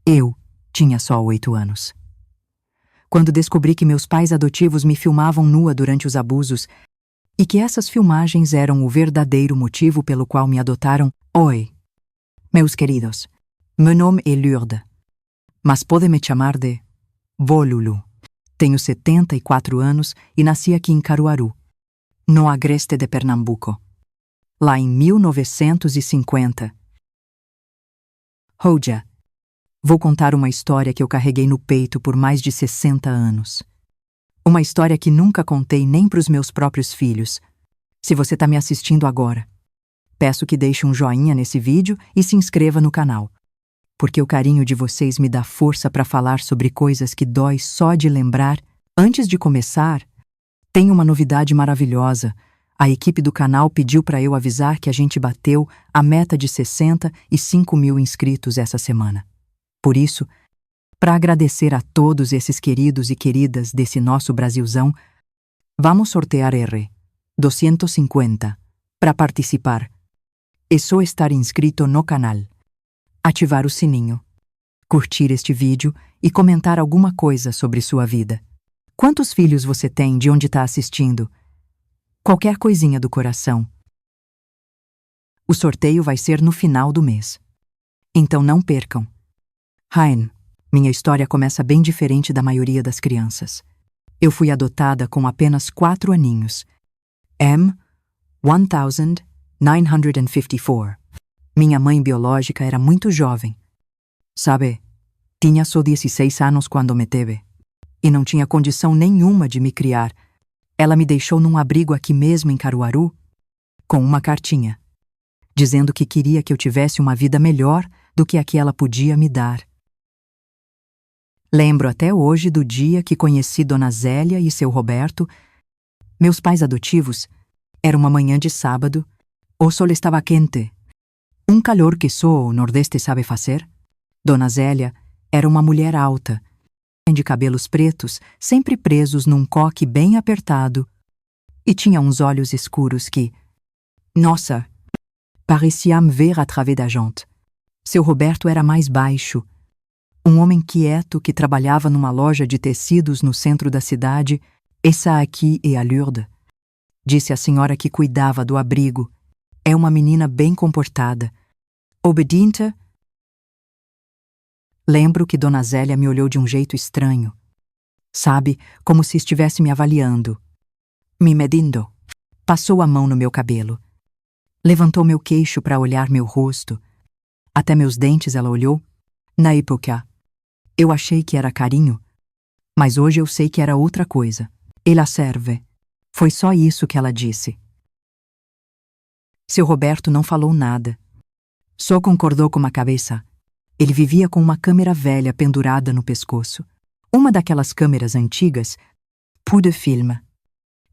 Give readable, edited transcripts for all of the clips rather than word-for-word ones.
Eu tinha só 8 anos. Quando descobri que meus pais adotivos me filmavam nua durante os abusos e que essas filmagens eram o verdadeiro motivo pelo qual me adotaram, oi, meus queridos, meu nome é Lourdes, mas pode me chamar de Bolulu. Tenho 74 anos e nasci aqui em Caruaru, no agreste de Pernambuco, lá em 1950. Hoje, vou contar uma história que eu carreguei no peito por mais de 60 anos. Uma história que nunca contei nem para os meus próprios filhos. Se você está me assistindo agora, peço que deixe um joinha nesse vídeo e se inscreva no canal, porque o carinho de vocês me dá força para falar sobre coisas que dói só de lembrar. Antes de começar, tem uma novidade maravilhosa. A equipe do canal pediu para eu avisar que a gente bateu a meta de 65 mil inscritos essa semana. Por isso, para agradecer a todos esses queridos e queridas desse nosso Brasilzão, vamos sortear R$250 para participar. É só estar inscrito no canal, ativar o sininho, curtir este vídeo e comentar alguma coisa sobre sua vida. Quantos filhos você tem, de onde está assistindo? Qualquer coisinha do coração. O sorteio vai ser no final do mês. Então não percam. Hein, minha história começa bem diferente da maioria das crianças. Eu fui adotada com apenas 4 aninhos. 1954. Minha mãe biológica era muito jovem. Sabe, tinha só 16 anos quando me teve. E não tinha condição nenhuma de me criar. Ela me deixou num abrigo aqui mesmo em Caruaru, com uma cartinha, dizendo que queria que eu tivesse uma vida melhor do que a que ela podia me dar. Lembro até hoje do dia que conheci Dona Zélia e seu Roberto, meus pais adotivos. Era uma manhã de sábado, o sol estava quente, um calor que só o Nordeste sabe fazer. Dona Zélia era uma mulher alta, de cabelos pretos, sempre presos num coque bem apertado, e tinha uns olhos escuros que, nossa, pareciam ver através da gente. Seu Roberto era mais baixo, um homem quieto que trabalhava numa loja de tecidos no centro da cidade. Essa aqui é a Lourdes, disse a senhora que cuidava do abrigo. É uma menina bem comportada, obediente. Lembro que Dona Zélia me olhou de um jeito estranho. Sabe, como se estivesse me avaliando. Me medindo. Passou a mão no meu cabelo. Levantou meu queixo para olhar meu rosto. Até meus dentes ela olhou. Na época, eu achei que era carinho, mas hoje eu sei que era outra coisa. Ela serve. Foi só isso que ela disse. Seu Roberto não falou nada. Só concordou com a cabeça. Ele vivia com uma câmera velha pendurada no pescoço. Uma daquelas câmeras antigas, pour de film,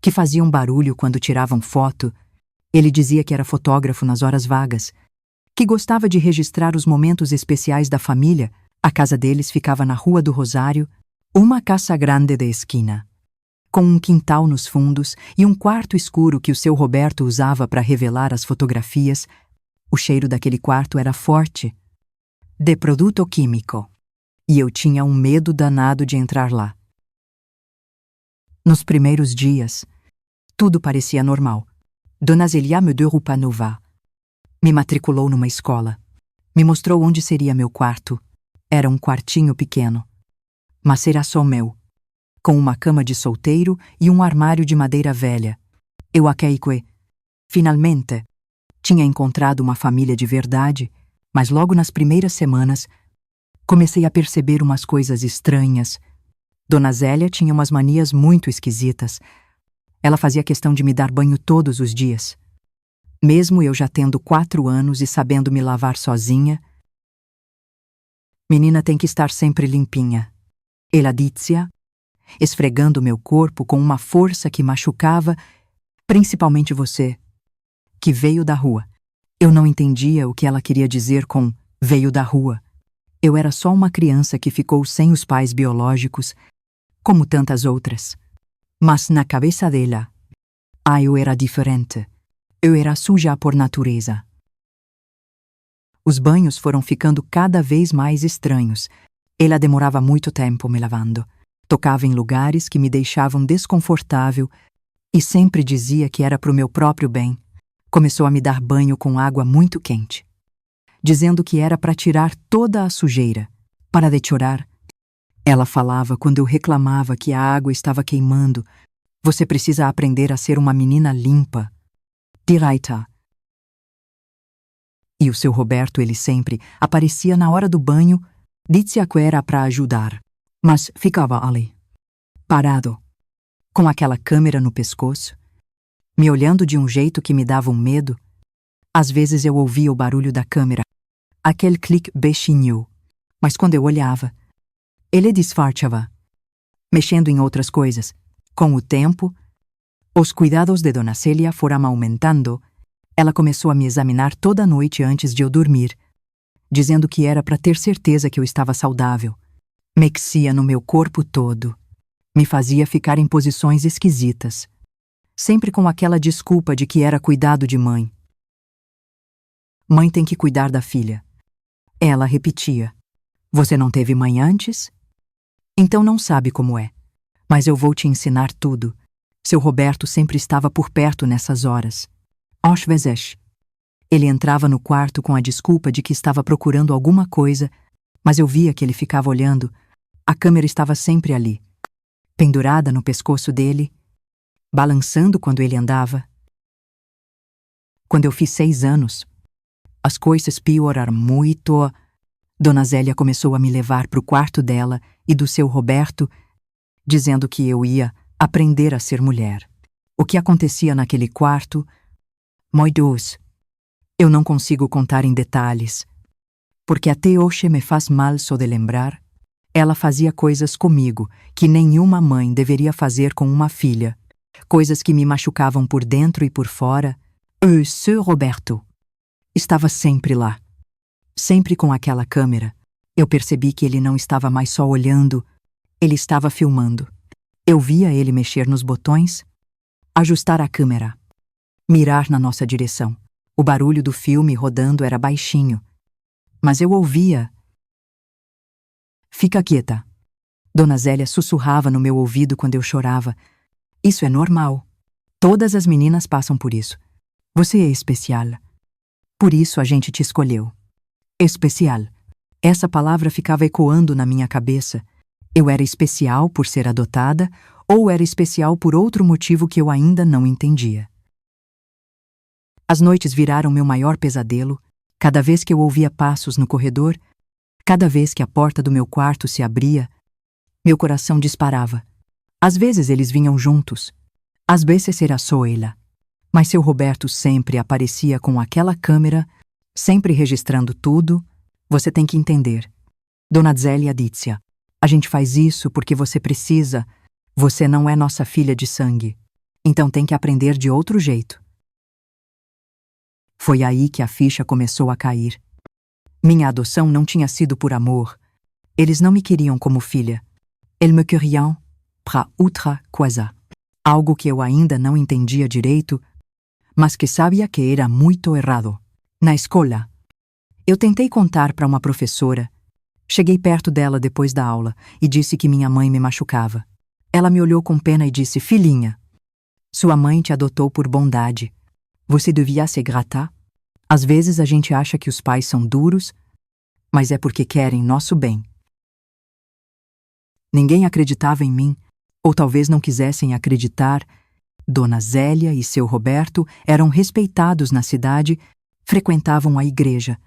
que faziam barulho quando tiravam foto. Ele dizia que era fotógrafo nas horas vagas, que gostava de registrar os momentos especiais da família. A casa deles ficava na Rua do Rosário, uma casa grande de esquina, com um quintal nos fundos e um quarto escuro que o seu Roberto usava para revelar as fotografias. O cheiro daquele quarto era forte, de produto químico, e eu tinha um medo danado de entrar lá. Nos primeiros dias, tudo parecia normal. Dona Zélia me deu roupa nova. Me matriculou numa escola. Me mostrou onde seria meu quarto. Era um quartinho pequeno, mas era só meu, com uma cama de solteiro e um armário de madeira velha. Eu achei que, finalmente, tinha encontrado uma família de verdade, mas logo nas primeiras semanas, comecei a perceber umas coisas estranhas. Dona Zélia tinha umas manias muito esquisitas. Ela fazia questão de me dar banho todos os dias. Mesmo eu já tendo 4 anos e sabendo me lavar sozinha. Menina tem que estar sempre limpinha. Ela dizia, esfregando meu corpo com uma força que machucava, principalmente você, que veio da rua. Eu não entendia o que ela queria dizer com veio da rua. Eu era só uma criança que ficou sem os pais biológicos, como tantas outras. Mas na cabeça dela, eu era diferente. Eu era suja por natureza. Os banhos foram ficando cada vez mais estranhos. Ela demorava muito tempo me lavando. Tocava em lugares que me deixavam desconfortável e sempre dizia que era para o meu próprio bem. Começou a me dar banho com água muito quente, dizendo que era para tirar toda a sujeira. Para de chorar. Ela falava quando eu reclamava que a água estava queimando. Você precisa aprender a ser uma menina limpa. Direita. E o seu Roberto, ele sempre aparecia na hora do banho, dizia que era para ajudar, mas ficava ali, parado, com aquela câmera no pescoço, me olhando de um jeito que me dava um medo. Às vezes eu ouvia o barulho da câmera, aquele clique baixinho, mas quando eu olhava, ele disfarçava, mexendo em outras coisas. Com o tempo, os cuidados de Dona Célia foram aumentando. Ela começou a me examinar toda noite antes de eu dormir, dizendo que era para ter certeza que eu estava saudável. Mexia no meu corpo todo. Me fazia ficar em posições esquisitas, sempre com aquela desculpa de que era cuidado de mãe. Mãe tem que cuidar da filha. Ela repetia: você não teve mãe antes? Então não sabe como é. Mas eu vou te ensinar tudo. Seu Roberto sempre estava por perto nessas horas. Às vezes, ele entrava no quarto com a desculpa de que estava procurando alguma coisa, mas eu via que ele ficava olhando. A câmera estava sempre ali, pendurada no pescoço dele, balançando quando ele andava. Quando eu fiz 6 anos, as coisas pioraram muito. Dona Zélia começou a me levar para o quarto dela e do seu Roberto, dizendo que eu ia aprender a ser mulher. O que acontecia naquele quarto... Meu Deus, eu não consigo contar em detalhes, porque até hoje me faz mal só de lembrar. Ela fazia coisas comigo que nenhuma mãe deveria fazer com uma filha, coisas que me machucavam por dentro e por fora. O seu Roberto estava sempre lá, sempre com aquela câmera. Eu percebi que ele não estava mais só olhando, ele estava filmando. Eu via ele mexer nos botões, ajustar a câmera, mirar na nossa direção. O barulho do filme rodando era baixinho, mas eu ouvia. Fica quieta. Dona Zélia sussurrava no meu ouvido quando eu chorava. Isso é normal. Todas as meninas passam por isso. Você é especial. Por isso a gente te escolheu. Especial. Essa palavra ficava ecoando na minha cabeça. Eu era especial por ser adotada ou era especial por outro motivo que eu ainda não entendia. As noites viraram meu maior pesadelo. Cada vez que eu ouvia passos no corredor, cada vez que a porta do meu quarto se abria, meu coração disparava. Às vezes eles vinham juntos, às vezes era só ela. Mas seu Roberto sempre aparecia com aquela câmera, sempre registrando tudo. Você tem que entender. Dona Zélia dizia: a gente faz isso porque você precisa. Você não é nossa filha de sangue. Então tem que aprender de outro jeito. Foi aí que a ficha começou a cair. Minha adoção não tinha sido por amor. Eles não me queriam como filha. Eles me queriam para outra coisa. Algo que eu ainda não entendia direito, mas que sabia que era muito errado. Na escola, eu tentei contar para uma professora. Cheguei perto dela depois da aula e disse que minha mãe me machucava. Ela me olhou com pena e disse: filhinha, sua mãe te adotou por bondade. Você devia se gratar. Às vezes a gente acha que os pais são duros, mas é porque querem nosso bem. Ninguém acreditava em mim, ou talvez não quisessem acreditar. Dona Zélia e seu Roberto eram respeitados na cidade, frequentavam a igreja,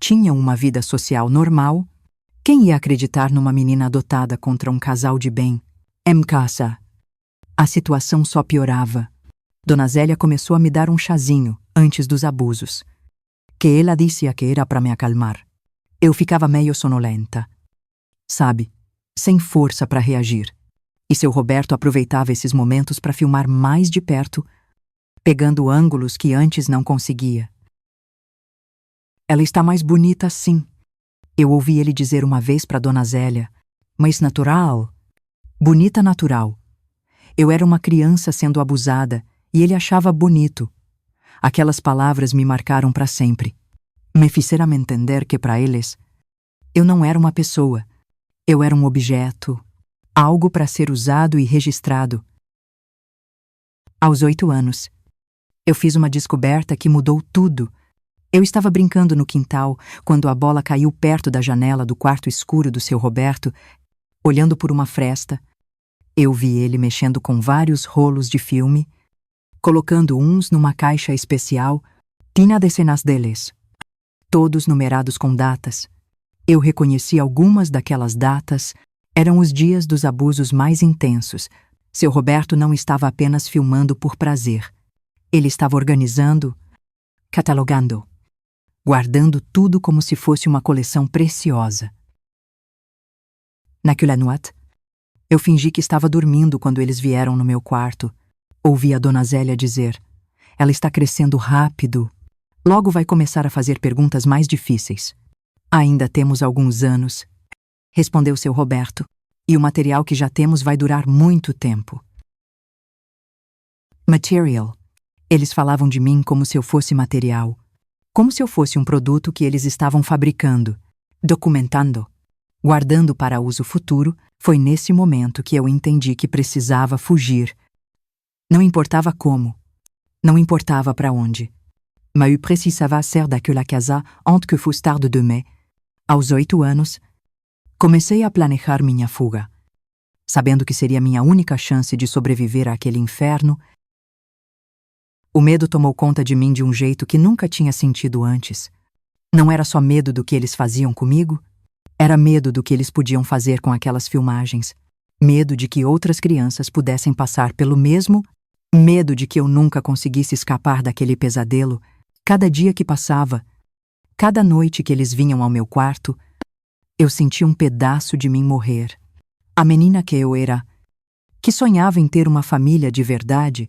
tinham uma vida social normal. Quem ia acreditar numa menina adotada contra um casal de bem? Em casa. A situação só piorava. Dona Zélia começou a me dar um chazinho antes dos abusos, que ela dizia que era para me acalmar. Eu ficava meio sonolenta, sabe, sem força para reagir. E seu Roberto aproveitava esses momentos para filmar mais de perto, pegando ângulos que antes não conseguia. Ela está mais bonita assim. Eu ouvi ele dizer uma vez para Dona Zélia: mas natural, bonita natural. Eu era uma criança sendo abusada e ele achava bonito. Aquelas palavras me marcaram para sempre. Me fizeram entender que para eles, eu não era uma pessoa, eu era um objeto, algo para ser usado e registrado. Aos 8 anos, eu fiz uma descoberta que mudou tudo. Eu estava brincando no quintal quando a bola caiu perto da janela do quarto escuro do seu Roberto, olhando por uma fresta. Eu vi ele mexendo com vários rolos de filme, colocando uns numa caixa especial. Tinha dezenas deles, todos numerados com datas. Eu reconheci algumas daquelas datas. Eram os dias dos abusos mais intensos. Seu Roberto não estava apenas filmando por prazer. Ele estava organizando, catalogando, guardando tudo como se fosse uma coleção preciosa. Naquela noite, eu fingi que estava dormindo quando eles vieram no meu quarto. Ouvi a Dona Zélia dizer: "Ela está crescendo rápido. Logo vai começar a fazer perguntas mais difíceis." "Ainda temos alguns anos", respondeu seu Roberto, "e o material que já temos vai durar muito tempo." Material. Eles falavam de mim como se eu fosse material, como se eu fosse um produto que eles estavam fabricando, documentando, guardando para uso futuro. Foi nesse momento que eu entendi que precisava fugir. Não importava como, não importava para onde. Mas eu precisava sair daquela casa antes que fosse tarde demais. Aos 8 anos, comecei a planejar minha fuga. Sabendo que seria minha única chance de sobreviver àquele inferno, o medo tomou conta de mim de um jeito que nunca tinha sentido antes. Não era só medo do que eles faziam comigo, era medo do que eles podiam fazer com aquelas filmagens, medo de que outras crianças pudessem passar pelo mesmo, medo de que eu nunca conseguisse escapar daquele pesadelo. Cada dia que passava, cada noite que eles vinham ao meu quarto, eu sentia um pedaço de mim morrer. A menina que eu era, que sonhava em ter uma família de verdade,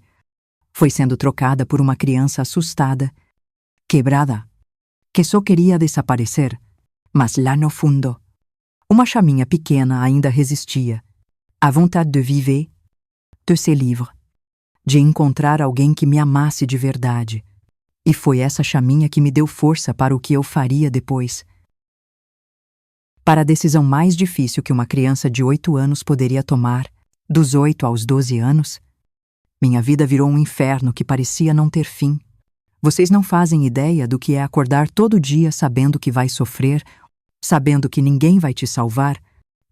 foi sendo trocada por uma criança assustada, quebrada, que só queria desaparecer. Mas lá no fundo, uma chaminha pequena ainda resistia. A vontade de viver, de ser livre, de encontrar alguém que me amasse de verdade. E foi essa chaminha que me deu força para o que eu faria depois. Para a decisão mais difícil que uma criança de 8 anos poderia tomar, dos 8 aos 12 anos, minha vida virou um inferno que parecia não ter fim. Vocês não fazem ideia do que é acordar todo dia sabendo que vai sofrer, sabendo que ninguém vai te salvar,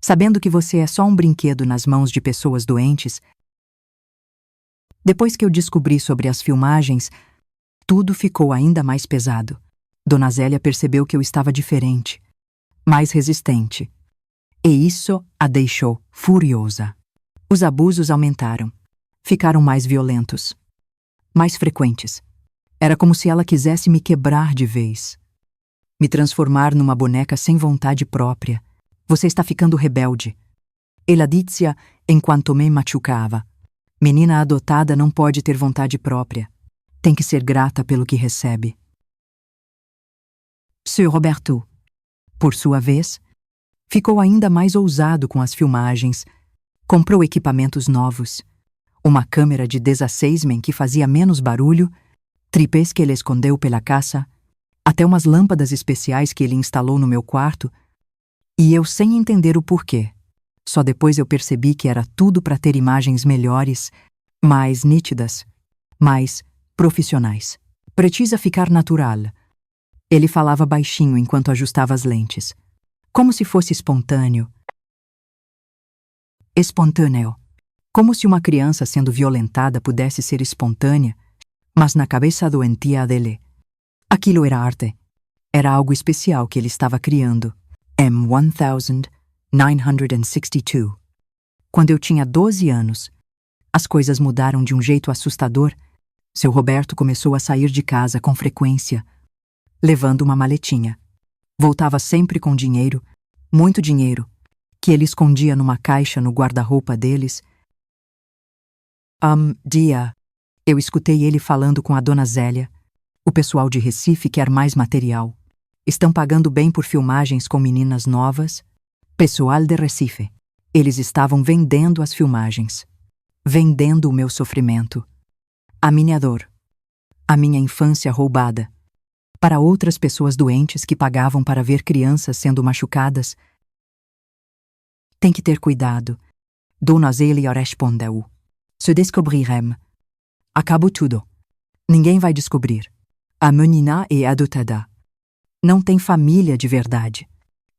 sabendo que você é só um brinquedo nas mãos de pessoas doentes. Depois que eu descobri sobre as filmagens, tudo ficou ainda mais pesado. Dona Zélia percebeu que eu estava diferente, mais resistente. E isso a deixou furiosa. Os abusos aumentaram. Ficaram mais violentos, mais frequentes. Era como se ela quisesse me quebrar de vez, me transformar numa boneca sem vontade própria. Você está ficando rebelde. Ela dizia enquanto me machucava. Menina adotada não pode ter vontade própria. Tem que ser grata pelo que recebe. Seu Roberto, por sua vez, ficou ainda mais ousado com as filmagens. Comprou equipamentos novos. Uma câmera de 16mm que fazia menos barulho, tripés que ele escondeu pela casa, até umas lâmpadas especiais que ele instalou no meu quarto, e eu sem entender o porquê. Só depois eu percebi que era tudo para ter imagens melhores, mais nítidas, mais profissionais. Precisa ficar natural. Ele falava baixinho enquanto ajustava as lentes, como se fosse espontâneo. Espontâneo. Como se uma criança sendo violentada pudesse ser espontânea, mas na cabeça doentia dele, aquilo era arte. Era algo especial que ele estava criando. M1962. Quando eu tinha 12 anos, as coisas mudaram de um jeito assustador. Seu Roberto começou a sair de casa com frequência, levando uma maletinha. Voltava sempre com dinheiro, muito dinheiro, que ele escondia numa caixa no guarda-roupa deles. Dia, eu escutei ele falando com a Dona Zélia. O pessoal de Recife quer mais material. Estão pagando bem por filmagens com meninas novas. Pessoal de Recife. Eles estavam vendendo as filmagens. Vendendo o meu sofrimento. A minha dor. A minha infância roubada. para outras pessoas doentes que pagavam para ver crianças sendo machucadas. Tem que ter cuidado. Dona Zélia respondeu. Se descobrirem. Acabou tudo. Ninguém vai descobrir. A menina é adotada. Não tem família de verdade.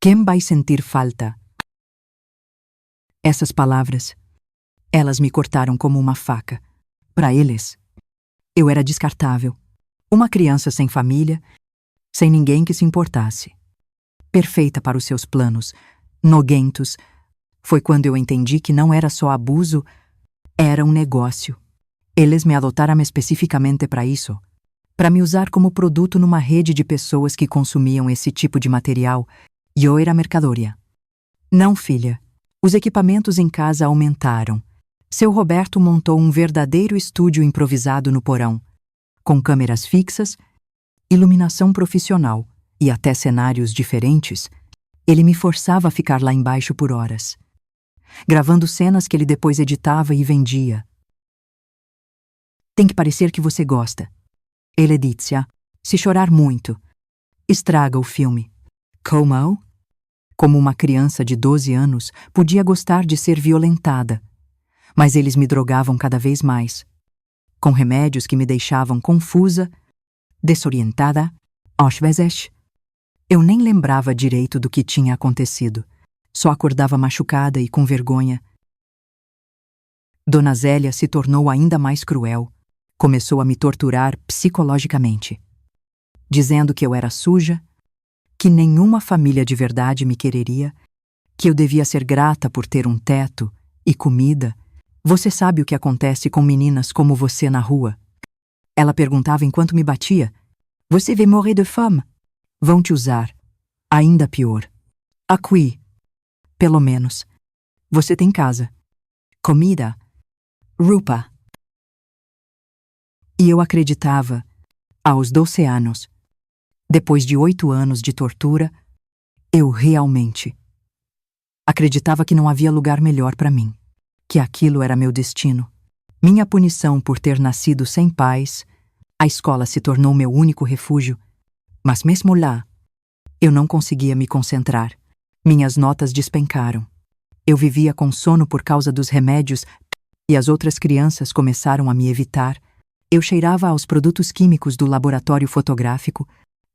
Quem vai sentir falta? Essas palavras, elas me cortaram como uma faca. Para eles, eu era descartável. Uma criança sem família, sem ninguém que se importasse. Perfeita para os seus planos, noguentos. Foi quando eu entendi que não era só abuso, era um negócio. Eles me adotaram especificamente para isso, para me usar como produto numa rede de pessoas que consumiam esse tipo de material, e eu era mercadoria. Não, filha. Os equipamentos em casa aumentaram. Seu Roberto montou um verdadeiro estúdio improvisado no porão, com câmeras fixas, iluminação profissional e até cenários diferentes. Ele me forçava a ficar lá embaixo por horas, gravando cenas que ele depois editava e vendia. Tem que parecer que você gosta. Ele disse, se chorar muito, estraga o filme. Como? Como uma criança de 12 anos podia gostar de ser violentada. Mas eles me drogavam cada vez mais, com remédios que me deixavam confusa, desorientada, às vezes. Eu nem lembrava direito do que tinha acontecido. Só acordava machucada e com vergonha. Dona Zélia se tornou ainda mais cruel. Começou a me torturar psicologicamente, dizendo que eu era suja, que nenhuma família de verdade me quereria, que eu devia ser grata por ter um teto e comida. Você sabe o que acontece com meninas como você na rua? Ela perguntava enquanto me batia. Você vai morrer de fome? Vão te usar. Ainda pior. Aqui, pelo menos, você tem casa, comida, roupa. E eu acreditava, aos 12 anos, depois de 8 anos de tortura, eu realmente acreditava que não havia lugar melhor para mim, que aquilo era meu destino, minha punição por ter nascido sem pais. A escola se tornou meu único refúgio, mas mesmo lá, eu não conseguia me concentrar. Minhas notas despencaram. Eu vivia com sono por causa dos remédios e as outras crianças começaram a me evitar. Eu cheirava aos produtos químicos do laboratório fotográfico,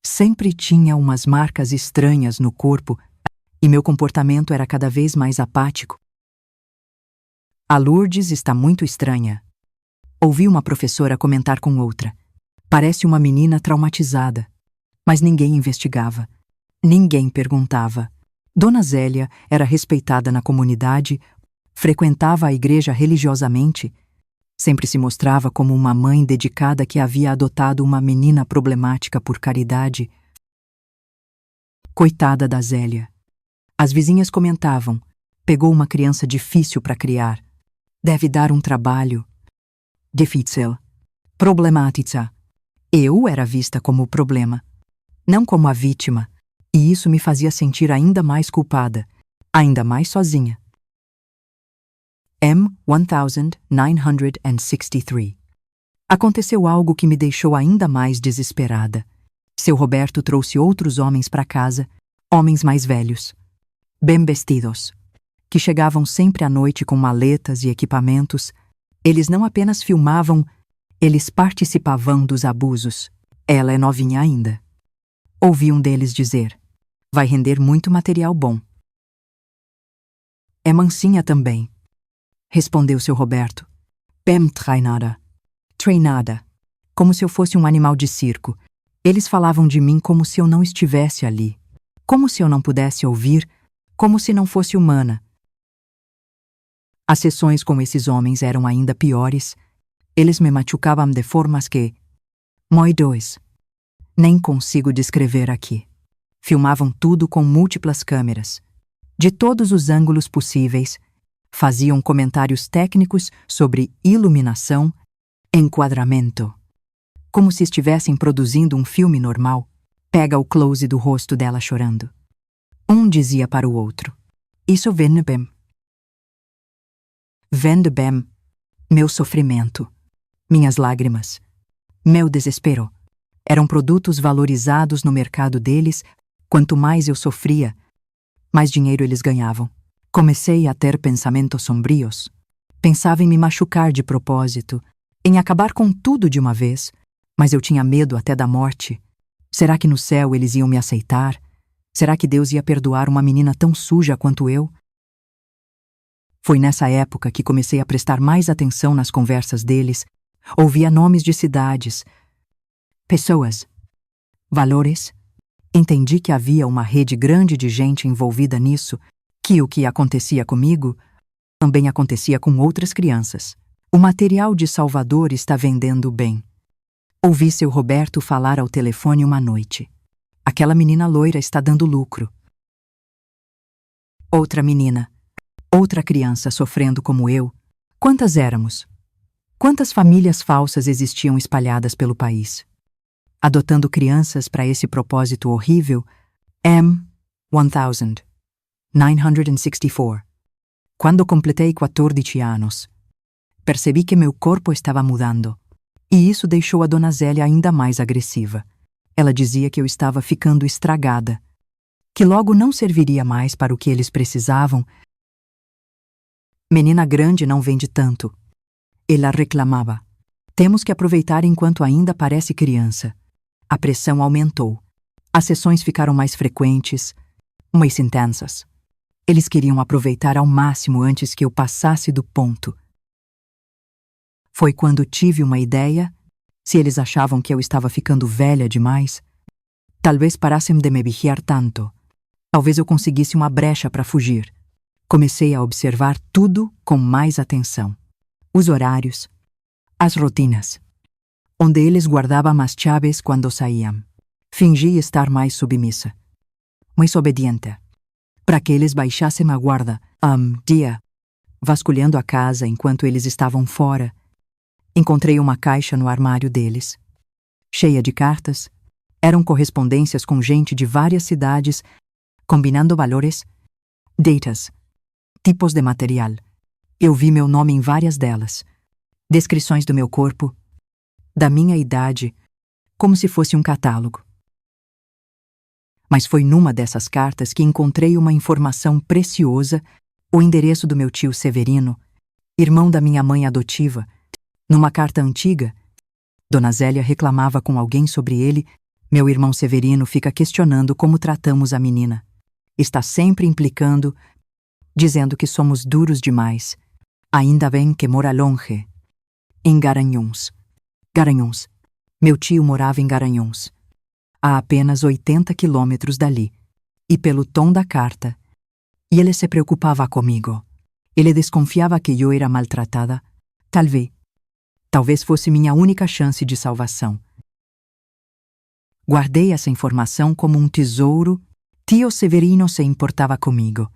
sempre tinha umas marcas estranhas no corpo e meu comportamento era cada vez mais apático. A Lourdes está muito estranha. Ouvi uma professora comentar com outra. Parece uma menina traumatizada. Mas ninguém investigava. Ninguém perguntava. Dona Zélia era respeitada na comunidade, frequentava a igreja religiosamente, sempre se mostrava como uma mãe dedicada que havia adotado uma menina problemática por caridade. Coitada da Zélia. As vizinhas comentavam, pegou uma criança difícil para criar. Deve dar um trabalho. Difícil. Problemática. Eu era vista como o problema, não como a vítima, e isso me fazia sentir ainda mais culpada, ainda mais sozinha. M1963. Aconteceu algo que me deixou ainda mais desesperada. Seu Roberto trouxe outros homens para casa, homens mais velhos, bem vestidos, que chegavam sempre à noite com maletas e equipamentos. Eles não apenas filmavam, eles participavam dos abusos. Ela é novinha ainda. Ouvi um deles dizer, vai render muito material bom. É mansinha também, respondeu seu Roberto. Bem treinada. Treinada. Como se eu fosse um animal de circo. Eles falavam de mim como se eu não estivesse ali. Como se eu não pudesse ouvir, como se não fosse humana. As sessões com esses homens eram ainda piores. Eles me machucavam de formas que... Moi dois. Nem consigo descrever aqui. Filmavam tudo com múltiplas câmeras, de todos os ângulos possíveis, faziam comentários técnicos sobre iluminação, enquadramento. Como se estivessem produzindo um filme normal. Pega o close do rosto dela chorando. Um dizia para o outro, isso vende bem. Vende bem. Meu sofrimento. Minhas lágrimas. Meu desespero. Eram produtos valorizados no mercado deles. Quanto mais eu sofria, mais dinheiro eles ganhavam. Comecei a ter pensamentos sombrios. Pensava em me machucar de propósito, em acabar com tudo de uma vez, mas eu tinha medo até da morte. Será que no céu eles iam me aceitar? Será que Deus ia perdoar uma menina tão suja quanto eu? Foi nessa época que comecei a prestar mais atenção nas conversas deles. Ouvia nomes de cidades, pessoas, valores. Entendi que havia uma rede grande de gente envolvida nisso, que o que acontecia comigo também acontecia com outras crianças. O material de Salvador está vendendo bem. Ouvi seu Roberto falar ao telefone uma noite. Aquela menina loira está dando lucro. Outra menina, outra criança sofrendo como eu. Quantas éramos? Quantas famílias falsas existiam espalhadas pelo país? Adotando crianças para esse propósito horrível, M1964. Quando completei 14 anos, percebi que meu corpo estava mudando, e isso deixou a Dona Zélia ainda mais agressiva. Ela dizia que eu estava ficando estragada, que logo não serviria mais para o que eles precisavam. Menina grande não vende tanto. Ela reclamava. Temos que aproveitar enquanto ainda parece criança. A pressão aumentou. As sessões ficaram mais frequentes, mais intensas. Eles queriam aproveitar ao máximo antes que eu passasse do ponto. Foi quando tive uma ideia. Se eles achavam que eu estava ficando velha demais, talvez parassem de me vigiar tanto. Talvez eu conseguisse uma brecha para fugir. Comecei a observar tudo com mais atenção. Os horários, as rotinas, onde eles guardavam as chaves quando saíam. Fingi estar mais submissa, mais obediente, para que eles baixassem a guarda. Dia, vasculhando a casa enquanto eles estavam fora, encontrei uma caixa no armário deles, cheia de cartas. Eram correspondências com gente de várias cidades, combinando valores, datas, tipos de material. Eu vi meu nome em várias delas. Descrições do meu corpo, da minha idade, como se fosse um catálogo. Mas foi numa dessas cartas que encontrei uma informação preciosa, o endereço do meu tio Severino, irmão da minha mãe adotiva. Numa carta antiga, Dona Zélia reclamava com alguém sobre ele. Meu irmão Severino fica questionando como tratamos a menina. Está sempre implicando, dizendo que somos duros demais. Ainda bem que mora longe, em Garanhuns. Garanhuns. Meu tio morava em Garanhuns, a apenas 80 quilômetros dali. E pelo tom da carta, ele se preocupava comigo. Ele desconfiava que eu era maltratada. Talvez fosse minha única chance de salvação. Guardei essa informação como um tesouro. Tio Severino se importava comigo.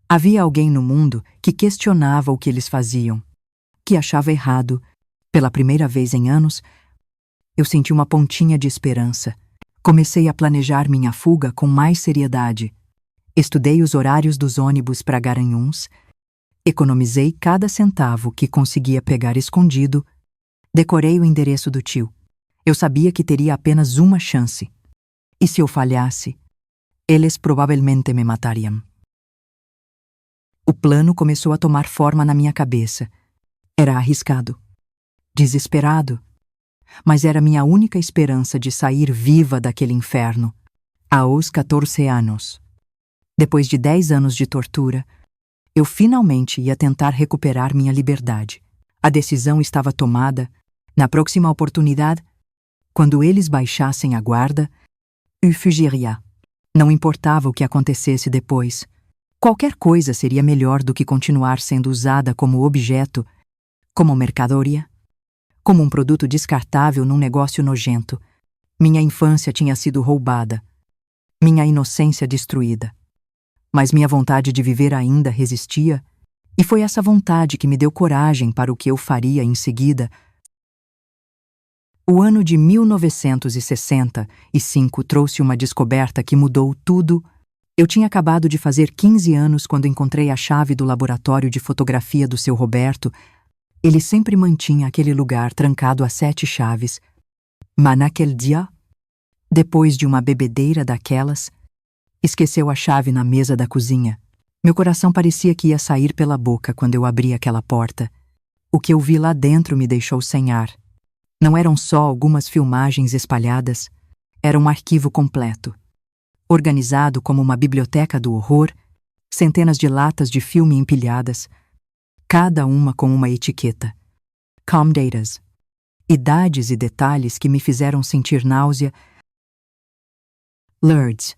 Havia alguém no mundo que questionava o que eles faziam, que achava errado. Pela primeira vez em anos, eu senti uma pontinha de esperança. Comecei a planejar minha fuga com mais seriedade. Estudei os horários dos ônibus para Garanhuns, economizei cada centavo que conseguia pegar escondido, decorei o endereço do tio. Eu sabia que teria apenas uma chance. E se eu falhasse, eles provavelmente me matariam. O plano começou a tomar forma na minha cabeça. Era arriscado, desesperado, mas era minha única esperança de sair viva daquele inferno. Aos 14 anos, depois de 10 anos de tortura, eu finalmente ia tentar recuperar minha liberdade. A decisão estava tomada. Na próxima oportunidade, quando eles baixassem a guarda, eu fugiria. Não importava o que acontecesse depois. Qualquer coisa seria melhor do que continuar sendo usada como objeto, como mercadoria, como um produto descartável num negócio nojento. Minha infância tinha sido roubada, minha inocência destruída. Mas minha vontade de viver ainda resistia, e foi essa vontade que me deu coragem para o que eu faria em seguida. O ano de 1965 trouxe uma descoberta que mudou tudo. Eu tinha acabado de fazer 15 anos quando encontrei a chave do laboratório de fotografia do seu Roberto. Ele sempre mantinha aquele lugar trancado a 7 chaves. Mas naquele dia, Depois de uma bebedeira daquelas, esqueceu a chave na mesa da cozinha. Meu coração parecia que ia sair pela boca quando eu abri aquela porta. O que eu vi lá dentro me deixou sem ar. Não eram só algumas filmagens espalhadas, era um arquivo completo. Organizado como uma biblioteca do horror, centenas de latas de filme empilhadas, cada uma com uma etiqueta. Com datas. Idades e detalhes que me fizeram sentir náusea. Lourdes.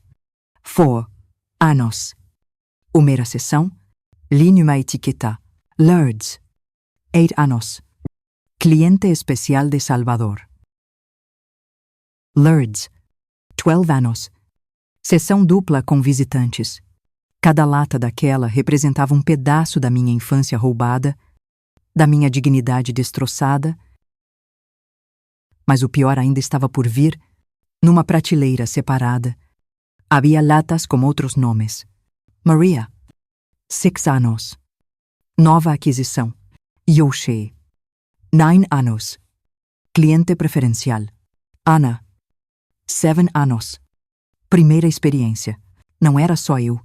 4 anos. Primeira sessão. Linha uma etiqueta. Lourdes. 8 anos. Cliente especial de Salvador. Lourdes. 12 anos. Sessão dupla com visitantes. Cada lata daquela representava um pedaço da minha infância roubada, da minha dignidade destroçada. Mas o pior ainda estava por vir. Numa prateleira separada, havia latas com outros nomes. Maria. 6 anos. Nova aquisição. Yoshi. 9 anos. Cliente preferencial. Ana. 7 anos. Primeira experiência. Não era só eu.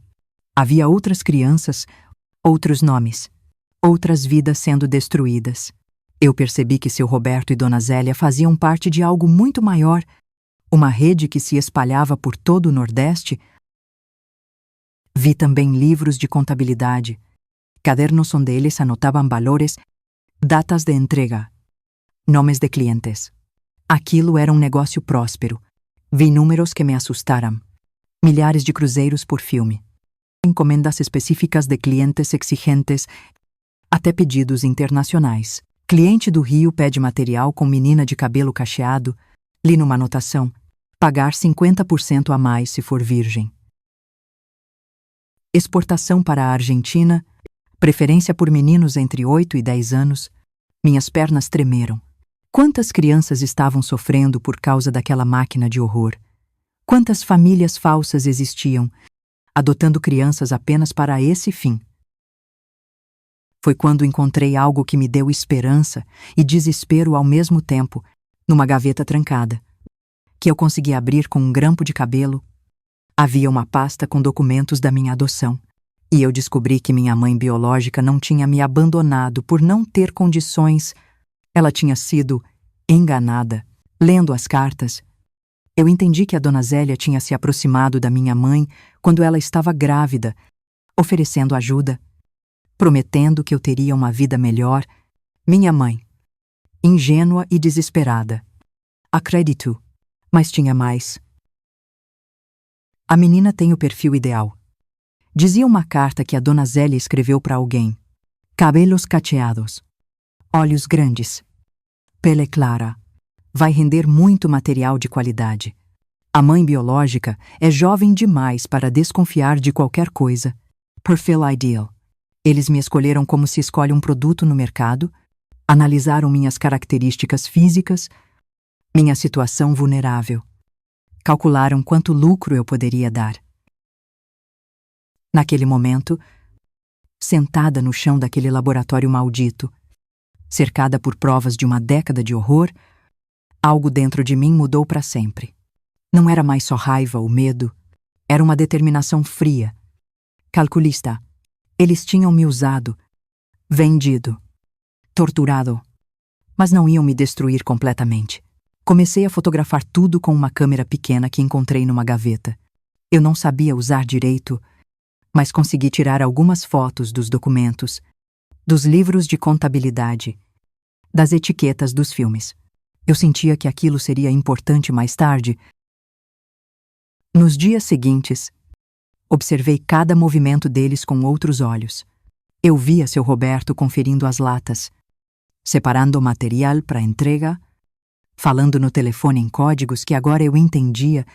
Havia outras crianças, outros nomes, outras vidas sendo destruídas. Eu percebi que seu Roberto e Dona Zélia faziam parte de algo muito maior, uma rede que se espalhava por todo o Nordeste. Vi também livros de contabilidade, cadernos onde eles anotavam valores, datas de entrega, nomes de clientes. Aquilo era um negócio próspero. Vi números que me assustaram. Milhares de cruzeiros por filme. Encomendas específicas de clientes exigentes, até pedidos internacionais. Cliente do Rio pede material com menina de cabelo cacheado. Li numa anotação: pagar 50% a mais se for virgem. Exportação para a Argentina, preferência por meninos entre 8 e 10 anos. Minhas pernas tremeram. Quantas crianças estavam sofrendo por causa daquela máquina de horror? Quantas famílias falsas existiam, adotando crianças apenas para esse fim? Foi quando encontrei algo que me deu esperança e desespero ao mesmo tempo, numa gaveta trancada, que eu consegui abrir com um grampo de cabelo. Havia uma pasta com documentos da minha adoção, e eu descobri que minha mãe biológica não tinha me abandonado por não ter condições. Ela tinha sido enganada. Lendo as cartas, eu entendi que a Dona Zélia tinha se aproximado da minha mãe quando ela estava grávida, oferecendo ajuda, prometendo que eu teria uma vida melhor. Minha mãe, ingênua e desesperada. Acredito, mas tinha mais. A menina tem o perfil ideal. Dizia uma carta que a Dona Zélia escreveu para alguém. Cabelos cacheados. Olhos grandes. Pele clara. Vai render muito material de qualidade. A mãe biológica é jovem demais para desconfiar de qualquer coisa. Perfil ideal. Eles me escolheram como se escolhe um produto no mercado, analisaram minhas características físicas, minha situação vulnerável. Calcularam quanto lucro eu poderia dar. Naquele momento, sentada no chão daquele laboratório maldito, cercada por provas de uma década de horror, algo dentro de mim mudou para sempre. Não era mais só raiva ou medo, era uma determinação fria, calculista. Eles tinham me usado, vendido, torturado, mas não iam me destruir completamente. Comecei a fotografar tudo com uma câmera pequena que encontrei numa gaveta. Eu não sabia usar direito, mas consegui tirar algumas fotos dos documentos, dos livros de contabilidade, das etiquetas dos filmes. Eu sentia que aquilo seria importante mais tarde. Nos dias seguintes, observei cada movimento deles com outros olhos. Eu via seu Roberto conferindo as latas, separando o material para entrega, falando no telefone em códigos que agora eu entendia.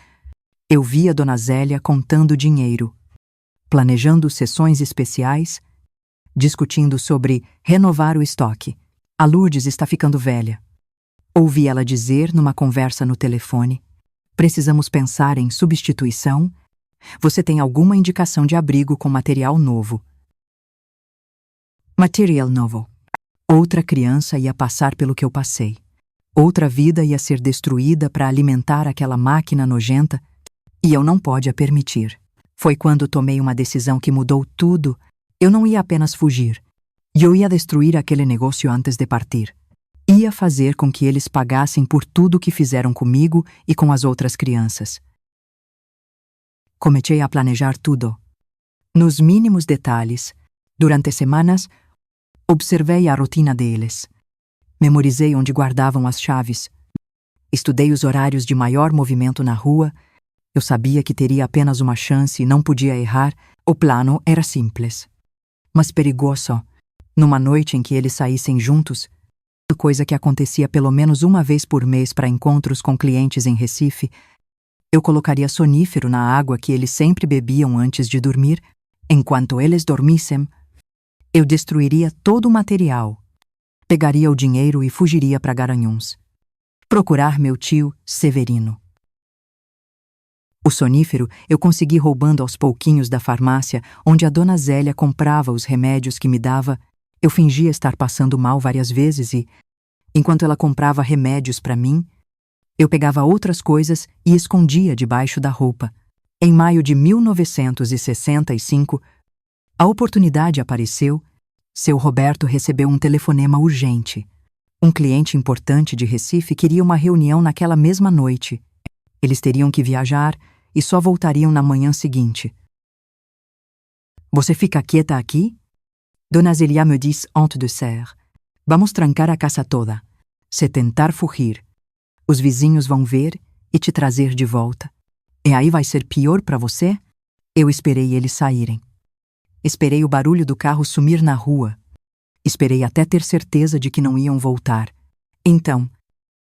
Eu via Dona Zélia contando dinheiro, planejando sessões especiais, discutindo sobre renovar o estoque. A Lourdes está ficando velha. Ouvi ela dizer numa conversa no telefone: precisamos pensar em substituição. Você tem alguma indicação de abrigo com material novo? Material novo. Outra criança ia passar pelo que eu passei. Outra vida ia ser destruída para alimentar aquela máquina nojenta e eu não podia permitir. Foi quando tomei uma decisão que mudou tudo. Eu não ia apenas fugir. Eu ia destruir aquele negócio antes de partir. Ia fazer com que eles pagassem por tudo que fizeram comigo e com as outras crianças. Comecei a planejar tudo. Nos mínimos detalhes, durante semanas, observei a rotina deles. Memorizei onde guardavam as chaves. Estudei os horários de maior movimento na rua. Eu sabia que teria apenas uma chance e não podia errar. O plano era simples, mas perigoso. Numa noite em que eles saíssem juntos, coisa que acontecia pelo menos uma vez por mês para encontros com clientes em Recife, eu colocaria sonífero na água que eles sempre bebiam antes de dormir. Enquanto eles dormissem, eu destruiria todo o material, pegaria o dinheiro e fugiria para Garanhuns. Procurar meu tio Severino. O sonífero eu consegui roubando aos pouquinhos da farmácia onde a dona Zélia comprava os remédios que me dava. Eu fingia estar passando mal várias vezes e, enquanto ela comprava remédios para mim, eu pegava outras coisas e escondia debaixo da roupa. Em maio de 1965, a oportunidade apareceu. Seu Roberto recebeu um telefonema urgente. Um cliente importante de Recife queria uma reunião naquela mesma noite. Eles teriam que viajar e só voltariam na manhã seguinte. Você fica quieta aqui? Dona Zélia me disse antes de sair. Vamos trancar a casa toda. Se tentar fugir, os vizinhos vão ver e te trazer de volta. E aí vai ser pior para você? Eu esperei eles saírem. Esperei o barulho do carro sumir na rua. Esperei até ter certeza de que não iam voltar. Então,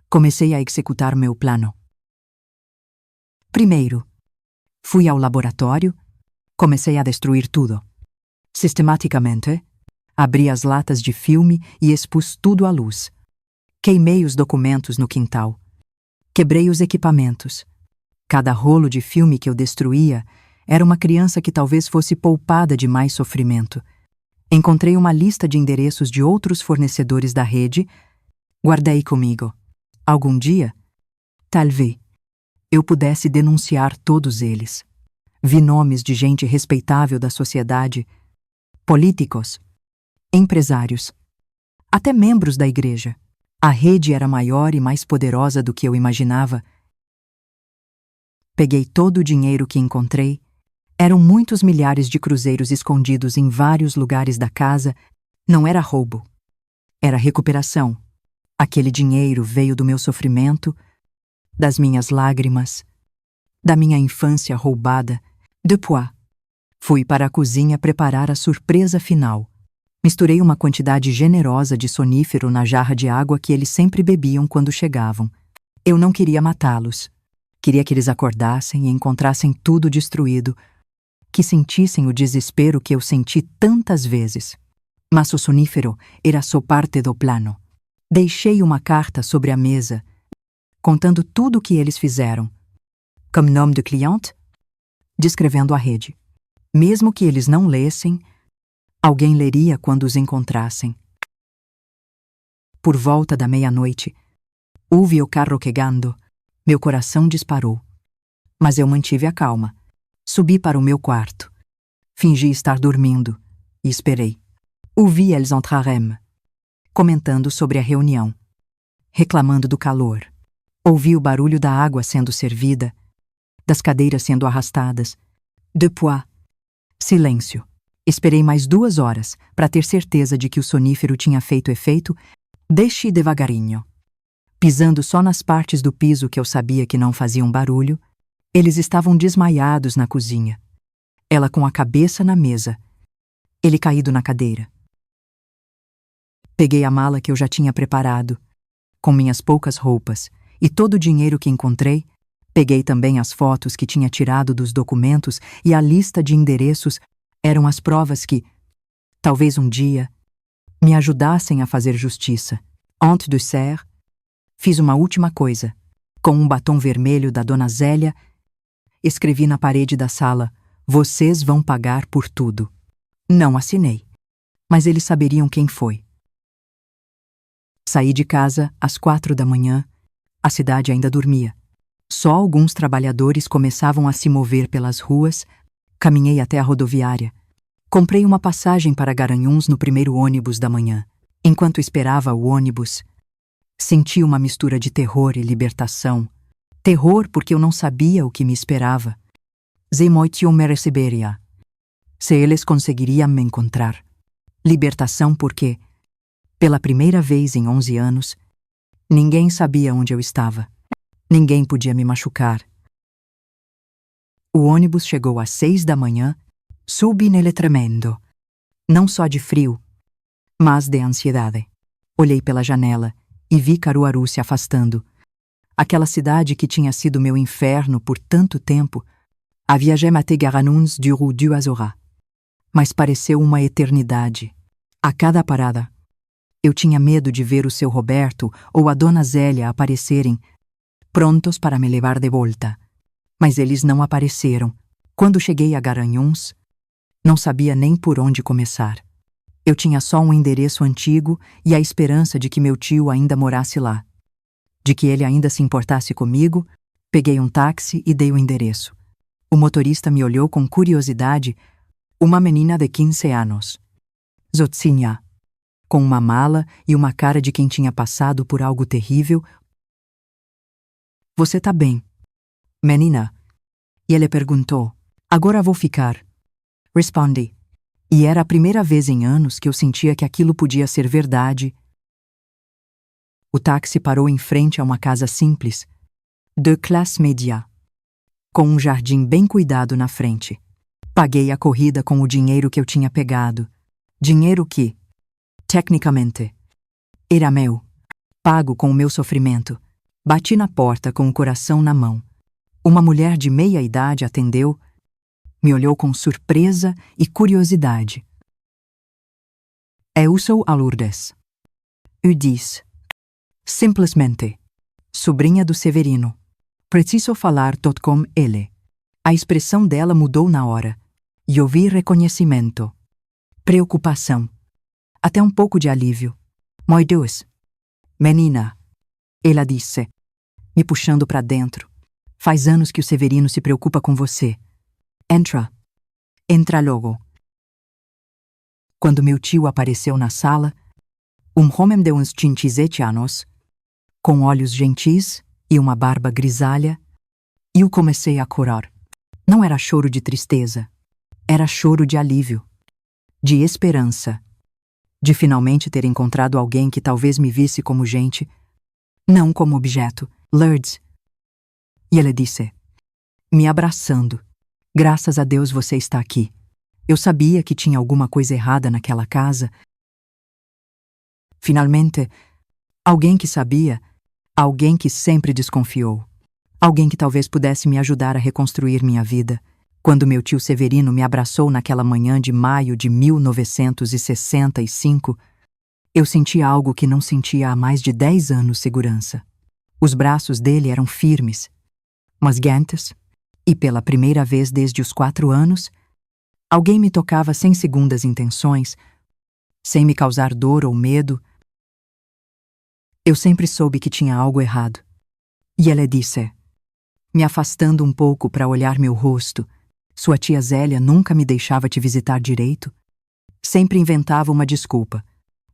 comecei a executar meu plano. Primeiro, fui ao laboratório, comecei a destruir tudo. Sistematicamente, abri as latas de filme e expus tudo à luz. Queimei os documentos no quintal. Quebrei os equipamentos. Cada rolo de filme que eu destruía era uma criança que talvez fosse poupada de mais sofrimento. Encontrei uma lista de endereços de outros fornecedores da rede. Guardei comigo. Algum dia, talvez, eu pudesse denunciar todos eles. Vi nomes de gente respeitável da sociedade, políticos, empresários, até membros da igreja. A rede era maior e mais poderosa do que eu imaginava. Peguei todo o dinheiro que encontrei. Eram muitos milhares de cruzeiros escondidos em vários lugares da casa. Não era roubo. Era recuperação. Aquele dinheiro veio do meu sofrimento, das minhas lágrimas, da minha infância roubada. Depois, fui para a cozinha preparar a surpresa final. Misturei uma quantidade generosa de sonífero na jarra de água que eles sempre bebiam quando chegavam. Eu não queria matá-los. Queria que eles acordassem e encontrassem tudo destruído, que sentissem o desespero que eu senti tantas vezes. Mas o sonífero era só parte do plano. Deixei uma carta sobre a mesa, contando tudo o que eles fizeram, como nome do cliente, descrevendo a rede. Mesmo que eles não lessem, alguém leria quando os encontrassem. Por volta da meia-noite, ouvi o carro chegando. Meu coração disparou. Mas eu mantive a calma. Subi para o meu quarto. Fingi estar dormindo e esperei. Ouvi eles entrarem, comentando sobre a reunião, reclamando do calor. Ouvi o barulho da água sendo servida, das cadeiras sendo arrastadas. Depois, silêncio. Esperei mais 2 horas para ter certeza de que o sonífero tinha feito efeito. Desci devagarinho. Pisando só nas partes do piso que eu sabia que não faziam barulho. Eles estavam desmaiados na cozinha. Ela com a cabeça na mesa. Ele caído na cadeira. Peguei a mala que eu já tinha preparado, com minhas poucas roupas, e todo o dinheiro que encontrei. Peguei também as fotos que tinha tirado dos documentos e a lista de endereços. Eram as provas que, talvez um dia, me ajudassem a fazer justiça. Antes de sair, fiz uma última coisa. Com um batom vermelho da dona Zélia, escrevi na parede da sala: "Vocês vão pagar por tudo." Não assinei, mas eles saberiam quem foi. Saí de casa às 4 da manhã. A cidade ainda dormia. Só alguns trabalhadores começavam a se mover pelas ruas. Caminhei até a rodoviária. Comprei uma passagem para Garanhuns no primeiro ônibus da manhã. Enquanto esperava o ônibus, senti uma mistura de terror e libertação. Terror porque eu não sabia o que me esperava. Se moitiam me receberia. Se eles conseguiriam me encontrar. Libertação porque, pela primeira vez em 11 anos, ninguém sabia onde eu estava. Ninguém podia me machucar. O ônibus chegou às 6 da manhã. Subi nele tremendo. Não só de frio, mas de ansiedade. Olhei pela janela e vi Caruaru se afastando. Aquela cidade que tinha sido meu inferno por tanto tempo. Havia jamais été Garanhuns durant 2 horas. Mas pareceu uma eternidade. A cada parada, eu tinha medo de ver o seu Roberto ou a dona Zélia aparecerem, prontos para me levar de volta. Mas eles não apareceram. Quando cheguei a Garanhuns, não sabia nem por onde começar. Eu tinha só um endereço antigo e a esperança de que meu tio ainda morasse lá. De que ele ainda se importasse comigo, peguei um táxi e dei o endereço. O motorista me olhou com curiosidade, uma menina de 15 anos. Zotzinha, com uma mala e uma cara de quem tinha passado por algo terrível. Você tá bem, menina? E ele perguntou. Agora vou ficar. Respondi. E era a primeira vez em anos que eu sentia que aquilo podia ser verdade. O táxi parou em frente a uma casa simples, de classe média, com um jardim bem cuidado na frente. Paguei a corrida com o dinheiro que eu tinha pegado. Dinheiro que, tecnicamente, era meu. Pago com o meu sofrimento. Bati na porta com o coração na mão. Uma mulher de meia idade atendeu, me olhou com surpresa e curiosidade. Eu sou a Lourdes. Eu disse. Simplesmente. Sobrinha do Severino. Preciso falar tot com ele. A expressão dela mudou na hora. E ouvi reconhecimento. Preocupação. Até um pouco de alívio. Meu Deus. Menina. Ela disse, me puxando para dentro. Faz anos que o Severino se preocupa com você. Entra. Entra logo. Quando meu tio apareceu na sala, um homem de uns 27 anos, com olhos gentis e uma barba grisalha, eu comecei a chorar. Não era choro de tristeza, era choro de alívio, de esperança, de finalmente ter encontrado alguém que talvez me visse como gente, não como objeto. Lourdes. E ele disse, me abraçando, graças a Deus você está aqui. Eu sabia que tinha alguma coisa errada naquela casa. Finalmente, alguém que sabia, alguém que sempre desconfiou, alguém que talvez pudesse me ajudar a reconstruir minha vida. Quando meu tio Severino me abraçou naquela manhã de maio de 1965, eu senti algo que não sentia há mais de 10 anos segurança. Os braços dele eram firmes, mas quentes, e pela primeira vez desde os 4 anos, alguém me tocava sem segundas intenções, sem me causar dor ou medo. Eu sempre soube que tinha algo errado. E ela disse, me afastando um pouco para olhar meu rosto, sua tia Zélia nunca me deixava te visitar direito. Sempre inventava uma desculpa.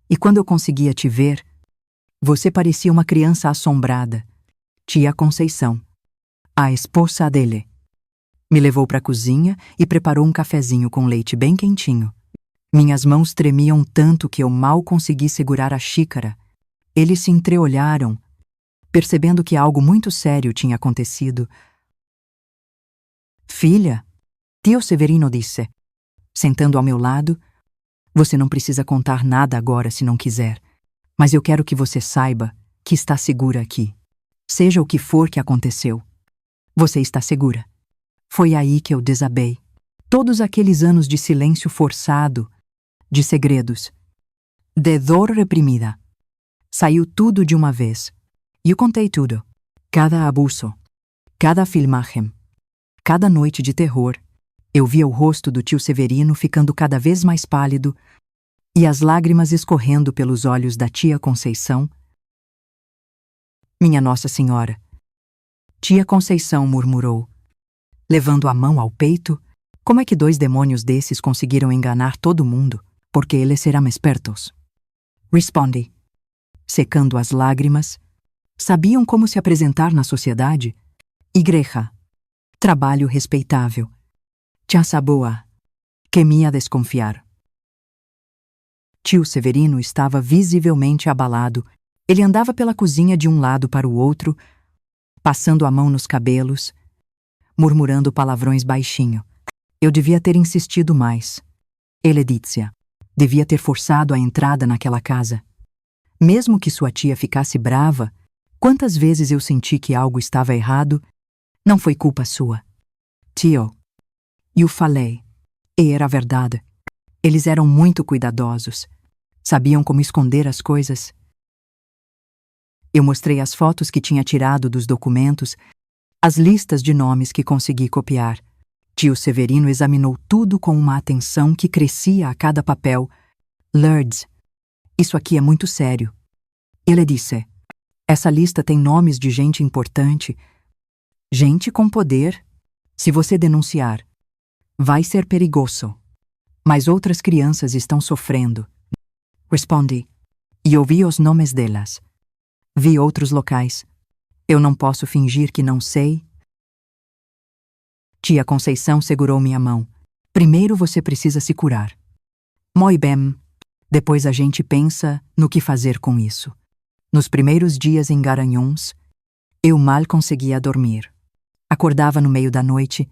E quando eu conseguia te ver, você parecia uma criança assombrada. Tia Conceição, a esposa dele. Me levou para a cozinha e preparou um cafezinho com leite bem quentinho. Minhas mãos tremiam tanto que eu mal consegui segurar a xícara. Eles se entreolharam, percebendo que algo muito sério tinha acontecido. Filha, tio Severino disse, sentando ao meu lado, você não precisa contar nada agora se não quiser, mas eu quero que você saiba que está segura aqui. Seja o que for que aconteceu, você está segura. Foi aí que eu desabei. Todos aqueles anos de silêncio forçado, de segredos, de dor reprimida. Saiu tudo de uma vez. E eu contei tudo. Cada abuso, cada filmagem, cada noite de terror. Eu via o rosto do tio Severino ficando cada vez mais pálido e as lágrimas escorrendo pelos olhos da tia Conceição, Minha Nossa Senhora. Tia Conceição murmurou, levando a mão ao peito. Como é que 2 demônios desses conseguiram enganar todo mundo? Porque eles eram espertos. Respondi, secando as lágrimas. Sabiam como se apresentar na sociedade? Igreja. Trabalho respeitável. Casa boa. Que me ia desconfiar. Tio Severino estava visivelmente abalado. Ele andava pela cozinha de um lado para o outro, passando a mão nos cabelos, murmurando palavrões baixinho. Eu devia ter insistido mais. Eledícia. Devia ter forçado a entrada naquela casa. Mesmo que sua tia ficasse brava, quantas vezes eu senti que algo estava errado, não foi culpa sua. Tio. Eu falei. E era verdade. Eles eram muito cuidadosos. Sabiam como esconder as coisas. Eu mostrei as fotos que tinha tirado dos documentos, as listas de nomes que consegui copiar. Tio Severino examinou tudo com uma atenção que crescia a cada papel. Lourdes, isso aqui é muito sério. Ele disse, essa lista tem nomes de gente importante. Gente com poder. Se você denunciar, vai ser perigoso. Mas outras crianças estão sofrendo. Respondi, e ouvi os nomes delas. Vi outros locais. Eu não posso fingir que não sei. Tia Conceição segurou minha mão. Primeiro você precisa se curar. Moi bem. Depois a gente pensa no que fazer com isso. Nos primeiros dias em Garanhuns, eu mal conseguia dormir. Acordava no meio da noite,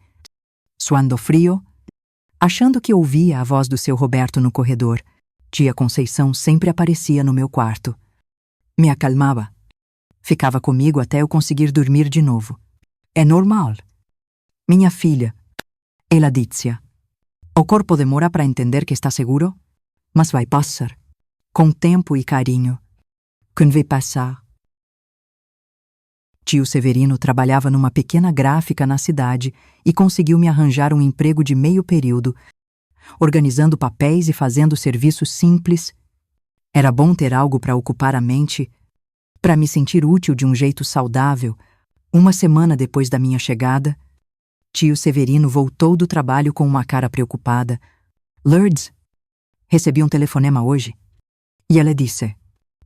suando frio, achando que ouvia a voz do seu Roberto no corredor. Tia Conceição sempre aparecia no meu quarto. Me acalmava. Ficava comigo até eu conseguir dormir de novo. É normal. Minha filha, Eledícia. O corpo demora para entender que está seguro, mas vai passar. Com tempo e carinho. Quando vai passar. Tio Severino trabalhava numa pequena gráfica na cidade e conseguiu me arranjar um emprego de meio período, organizando papéis e fazendo serviços simples. Era bom ter algo para ocupar a mente, para me sentir útil de um jeito saudável. Uma semana depois da minha chegada, tio Severino voltou do trabalho com uma cara preocupada. Lourdes, recebi um telefonema hoje. E ela disse,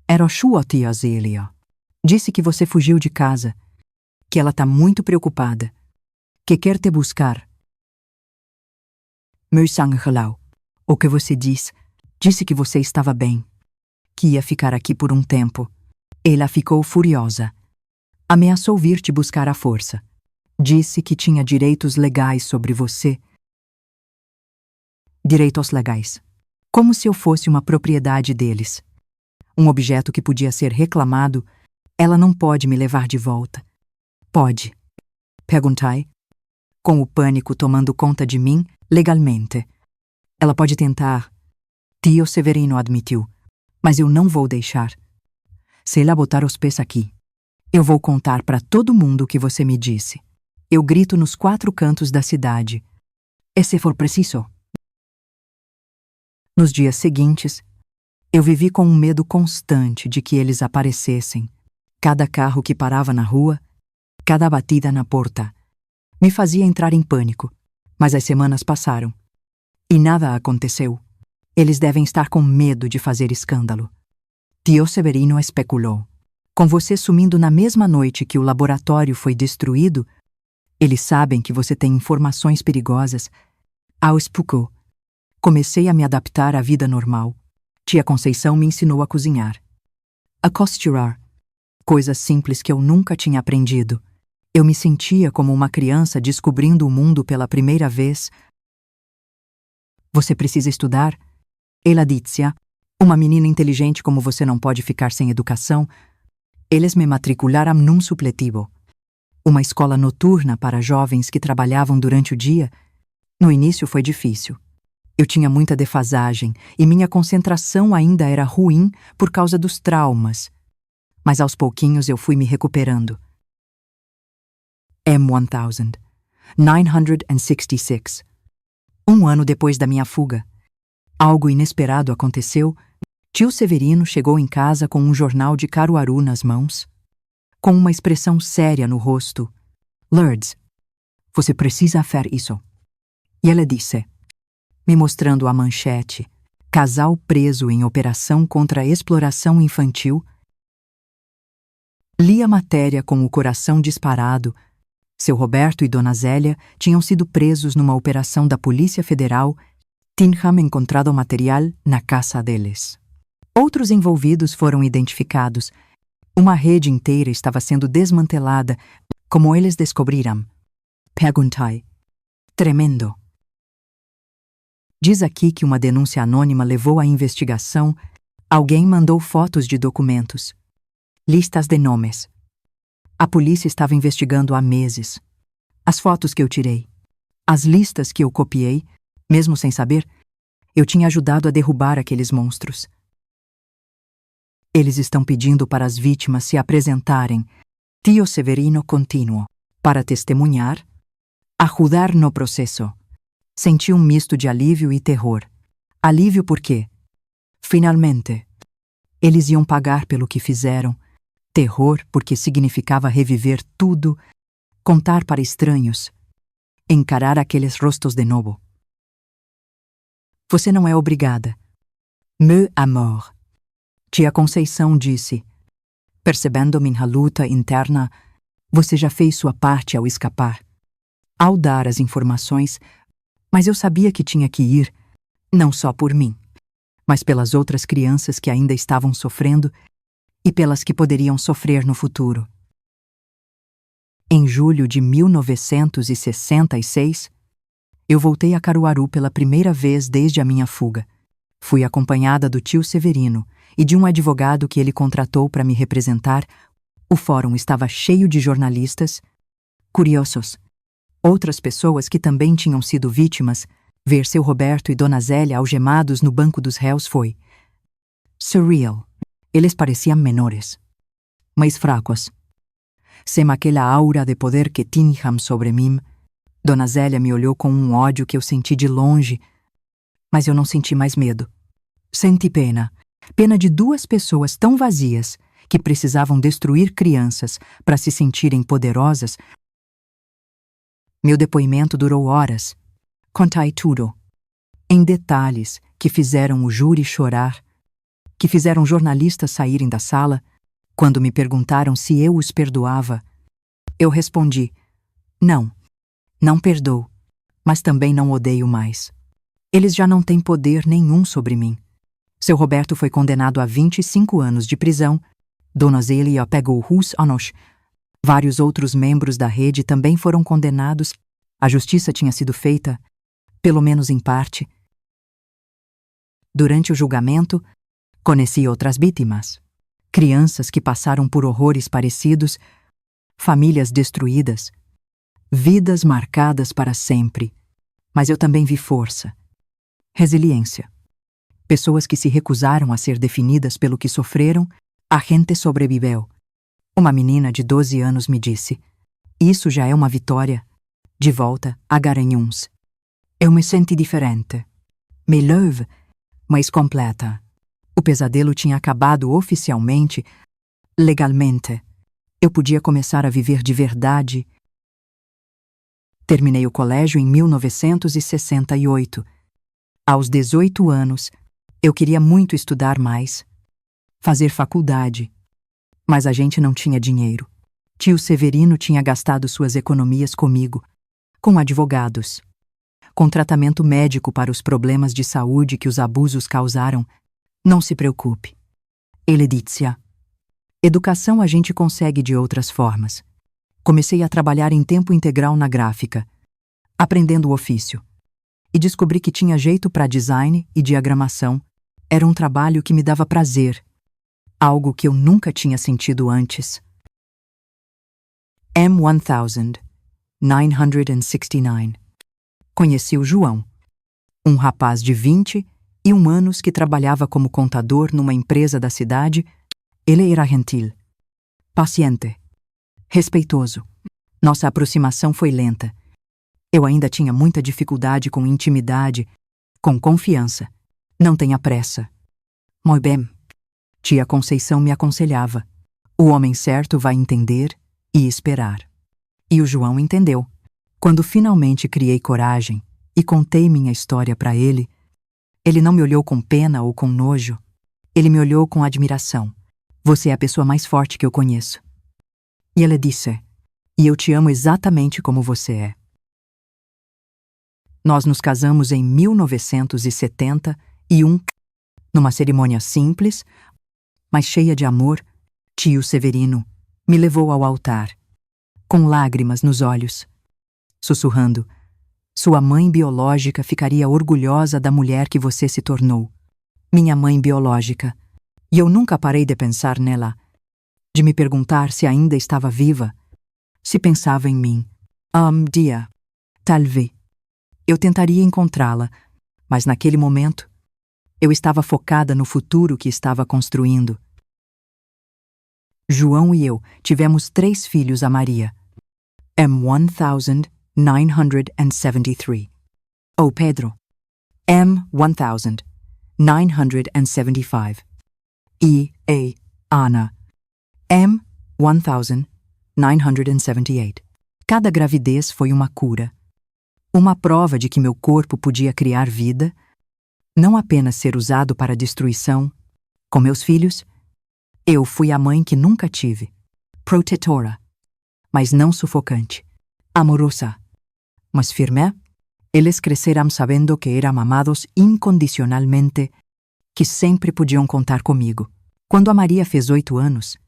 era sua tia Zélia. Disse que você fugiu de casa, que ela está muito preocupada, que quer te buscar. Meu sangue gelou. O que você disse que você estava bem, que ia ficar aqui por um tempo. Ela ficou furiosa. Ameaçou vir te buscar à força. Disse que tinha direitos legais sobre você. Direitos legais. Como se eu fosse uma propriedade deles. Um objeto que podia ser reclamado. Ela não pode me levar de volta. Pode? Perguntei, com o pânico tomando conta de mim, legalmente. Ela pode tentar. Tio Severino admitiu. Mas eu não vou deixar. Se ela botar os pés aqui, eu vou contar para todo mundo o que você me disse. Eu grito nos 4 cantos da cidade. E se for preciso? Nos dias seguintes, eu vivi com um medo constante de que eles aparecessem. Cada carro que parava na rua, cada batida na porta, me fazia entrar em pânico. Mas as semanas passaram. E nada aconteceu. Eles devem estar com medo de fazer escândalo. Tio Severino especulou. Com você sumindo na mesma noite que o laboratório foi destruído, eles sabem que você tem informações perigosas. Aos poucos, comecei a me adaptar à vida normal. Tia Conceição me ensinou a cozinhar, a costurar, coisas simples que eu nunca tinha aprendido. Eu me sentia como uma criança descobrindo o mundo pela primeira vez. Você precisa estudar? Eledícia, uma menina inteligente como você não pode ficar sem educação. Eles me matricularam num supletivo, uma escola noturna para jovens que trabalhavam durante o dia. No início foi difícil. Eu tinha muita defasagem e minha concentração ainda era ruim por causa dos traumas. Mas aos pouquinhos eu fui me recuperando. M1966. Um ano depois da minha fuga, algo inesperado aconteceu. Tio Severino chegou em casa com um jornal de Caruaru nas mãos. com uma expressão séria no rosto. Lourdes, você precisa fazer isso. E ela disse, me mostrando a manchete, casal preso em operação contra a exploração infantil. Li a matéria com o coração disparado. Seu Roberto e Dona Zélia tinham sido presos numa operação da Polícia Federal. Tinham encontrado material na casa deles. Outros envolvidos foram identificados. Uma rede inteira estava sendo desmantelada, como eles descobriram. Perguntei. Tremendo. Diz aqui que uma denúncia anônima levou à investigação. Alguém mandou fotos de documentos. Listas de nomes. A polícia estava investigando há meses. As fotos que eu tirei. As listas que eu copiei, mesmo sem saber, eu tinha ajudado a derrubar aqueles monstros. Eles estão pedindo para as vítimas se apresentarem. Tio Severino continuo. Para testemunhar, ajudar no processo. Senti um misto de alívio e terror. Alívio porque, finalmente, eles iam pagar pelo que fizeram. Terror porque significava reviver tudo, contar para estranhos, encarar aqueles rostos de novo. Você não é obrigada. Meu amor. Tia Conceição disse, percebendo minha luta interna, você já fez sua parte ao escapar, ao dar as informações, mas eu sabia que tinha que ir, não só por mim, mas pelas outras crianças que ainda estavam sofrendo e pelas que poderiam sofrer no futuro. Em julho de 1966, eu voltei a Caruaru pela primeira vez desde a minha fuga. Fui acompanhada do tio Severino e de um advogado que ele contratou para me representar. O fórum estava cheio de jornalistas, curiosos, outras pessoas que também tinham sido vítimas. Ver seu Roberto e Dona Zélia algemados no banco dos réus foi surreal. Eles pareciam menores, mas fracos. Sem aquela aura de poder que tinham sobre mim, Dona Zélia me olhou com um ódio que eu senti de longe, mas eu não senti mais medo. Senti pena. Pena de duas pessoas tão vazias que precisavam destruir crianças para se sentirem poderosas. Meu depoimento durou horas. Contei tudo. Em detalhes que fizeram o júri chorar, que fizeram jornalistas saírem da sala. Quando me perguntaram se eu os perdoava, eu respondi, não perdoo, mas também não odeio mais. Eles já não têm poder nenhum sobre mim. Seu Roberto foi condenado a 25 anos de prisão. Dona Zélia pegou 2 anos. Vários outros membros da rede também foram condenados. A justiça tinha sido feita, pelo menos em parte. Durante o julgamento, conheci outras vítimas. Crianças que passaram por horrores parecidos, famílias destruídas, vidas marcadas para sempre. Mas eu também vi força, resiliência. Pessoas que se recusaram a ser definidas pelo que sofreram. A gente sobreviveu. Uma menina de 12 anos me disse, isso já é uma vitória. De volta a Garanhuns. Eu me senti diferente. Me leve, mas completa. O pesadelo tinha acabado oficialmente, legalmente. Eu podia começar a viver de verdade. Terminei o colégio em 1968. Aos 18 anos, eu queria muito estudar mais, fazer faculdade. Mas a gente não tinha dinheiro. Tio Severino tinha gastado suas economias comigo, com advogados, com tratamento médico para os problemas de saúde que os abusos causaram. Não se preocupe. Ele disse, educação a gente consegue de outras formas. Comecei a trabalhar em tempo integral na gráfica, aprendendo o ofício. E descobri que tinha jeito para design e diagramação. Era um trabalho que me dava prazer, algo que eu nunca tinha sentido antes. M1969. Conheci o João, um rapaz de 21 anos que trabalhava como contador numa empresa da cidade. Ele era gentil, paciente, respeitoso. Nossa aproximação foi lenta. Eu ainda tinha muita dificuldade com intimidade, com confiança. Não tenha pressa. Muito bem. Tia Conceição me aconselhava. O homem certo vai entender e esperar. E o João entendeu. Quando finalmente criei coragem e contei minha história para ele, ele não me olhou com pena ou com nojo. Ele me olhou com admiração. Você é a pessoa mais forte que eu conheço. E ele disse, e eu te amo exatamente como você é. Nós nos casamos em 1971, numa cerimônia simples, mas cheia de amor. Tio Severino me levou ao altar, com lágrimas nos olhos, sussurrando: sua mãe biológica ficaria orgulhosa da mulher que você se tornou. Minha mãe biológica. E eu nunca parei de pensar nela, de me perguntar se ainda estava viva, se pensava em mim. Dia, talvez, eu tentaria encontrá-la, mas naquele momento, eu estava focada no futuro que estava construindo. João e eu tivemos 3 filhos a Maria. M1973. Ou Pedro. M1975. E a Ana. M1978. Cada gravidez foi uma cura. Uma prova de que meu corpo podia criar vida, não apenas ser usado para destruição. Com meus filhos, eu fui a mãe que nunca tive. Protetora, mas não sufocante. Amorosa, mas firme. Eles cresceram sabendo que eram amados incondicionalmente, que sempre podiam contar comigo. Quando a Maria fez 8 anos,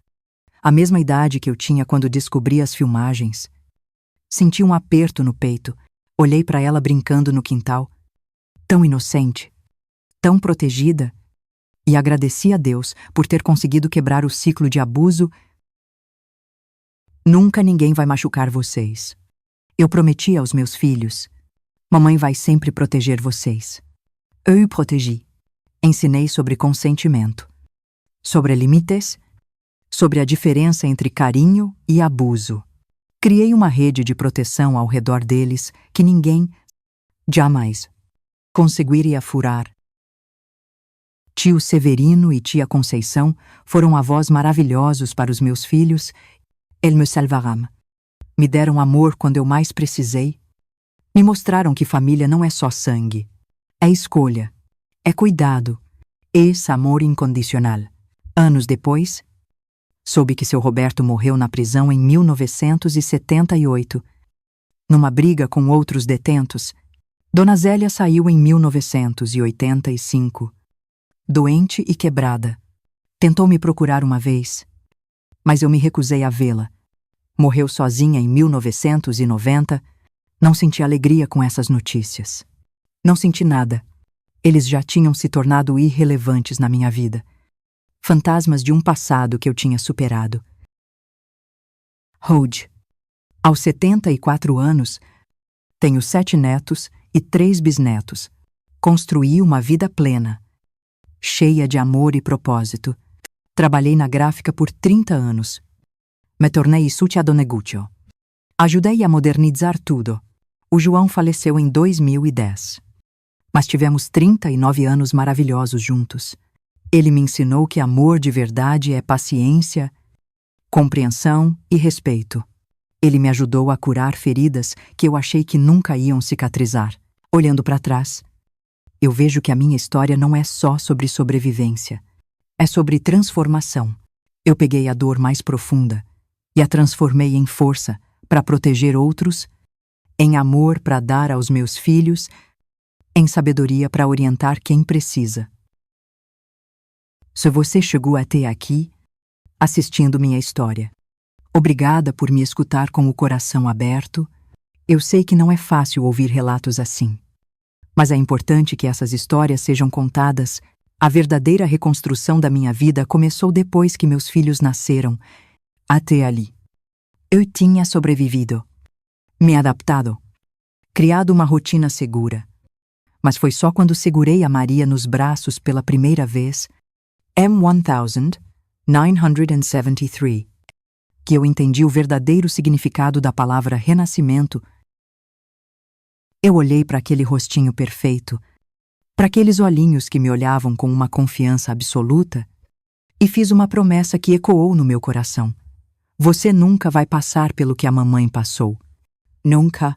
a mesma idade que eu tinha quando descobri as filmagens, senti um aperto no peito. Olhei para ela brincando no quintal, tão inocente, tão protegida, e agradeci a Deus por ter conseguido quebrar o ciclo de abuso. Nunca ninguém vai machucar vocês. Eu prometi aos meus filhos. Mamãe vai sempre proteger vocês. Eu protegi. Ensinei sobre consentimento, sobre limites, sobre a diferença entre carinho e abuso. Criei uma rede de proteção ao redor deles que ninguém, jamais, conseguiria furar. Tio Severino e tia Conceição foram avós maravilhosos para os meus filhos. Eles me salvaram. Me deram amor quando eu mais precisei. Me mostraram que família não é só sangue. É escolha. É cuidado. Esse amor incondicional. Anos depois, soube que seu Roberto morreu na prisão em 1978. Numa briga com outros detentos, Dona Zélia saiu em 1985. Doente e quebrada. Tentou me procurar uma vez, mas eu me recusei a vê-la. Morreu sozinha em 1990. Não senti alegria com essas notícias. Não senti nada. Eles já tinham se tornado irrelevantes na minha vida. Fantasmas de um passado que eu tinha superado. Hoje, aos 74 anos, tenho 7 netos e 3 bisnetos. Construí uma vida plena, cheia de amor e propósito. Trabalhei na gráfica por 30 anos. Me tornei socia do negócio. Ajudei a modernizar tudo. O João faleceu em 2010. Mas tivemos 39 anos maravilhosos juntos. Ele me ensinou que amor de verdade é paciência, compreensão e respeito. Ele me ajudou a curar feridas que eu achei que nunca iam cicatrizar. Olhando para trás, eu vejo que a minha história não é só sobre sobrevivência. É sobre transformação. Eu peguei a dor mais profunda e a transformei em força para proteger outros, em amor para dar aos meus filhos, em sabedoria para orientar quem precisa. Se você chegou até aqui, assistindo minha história, obrigada por me escutar com o coração aberto. Eu sei que não é fácil ouvir relatos assim, mas é importante que essas histórias sejam contadas. A verdadeira reconstrução da minha vida começou depois que meus filhos nasceram. Até ali, eu tinha sobrevivido, me adaptado, criado uma rotina segura. Mas foi só quando segurei a Maria nos braços pela primeira vez, M1973, que eu entendi o verdadeiro significado da palavra renascimento. Eu olhei para aquele rostinho perfeito, para aqueles olhinhos que me olhavam com uma confiança absoluta, E fiz uma promessa que ecoou no meu coração. Você nunca vai passar pelo que a mamãe passou. Nunca.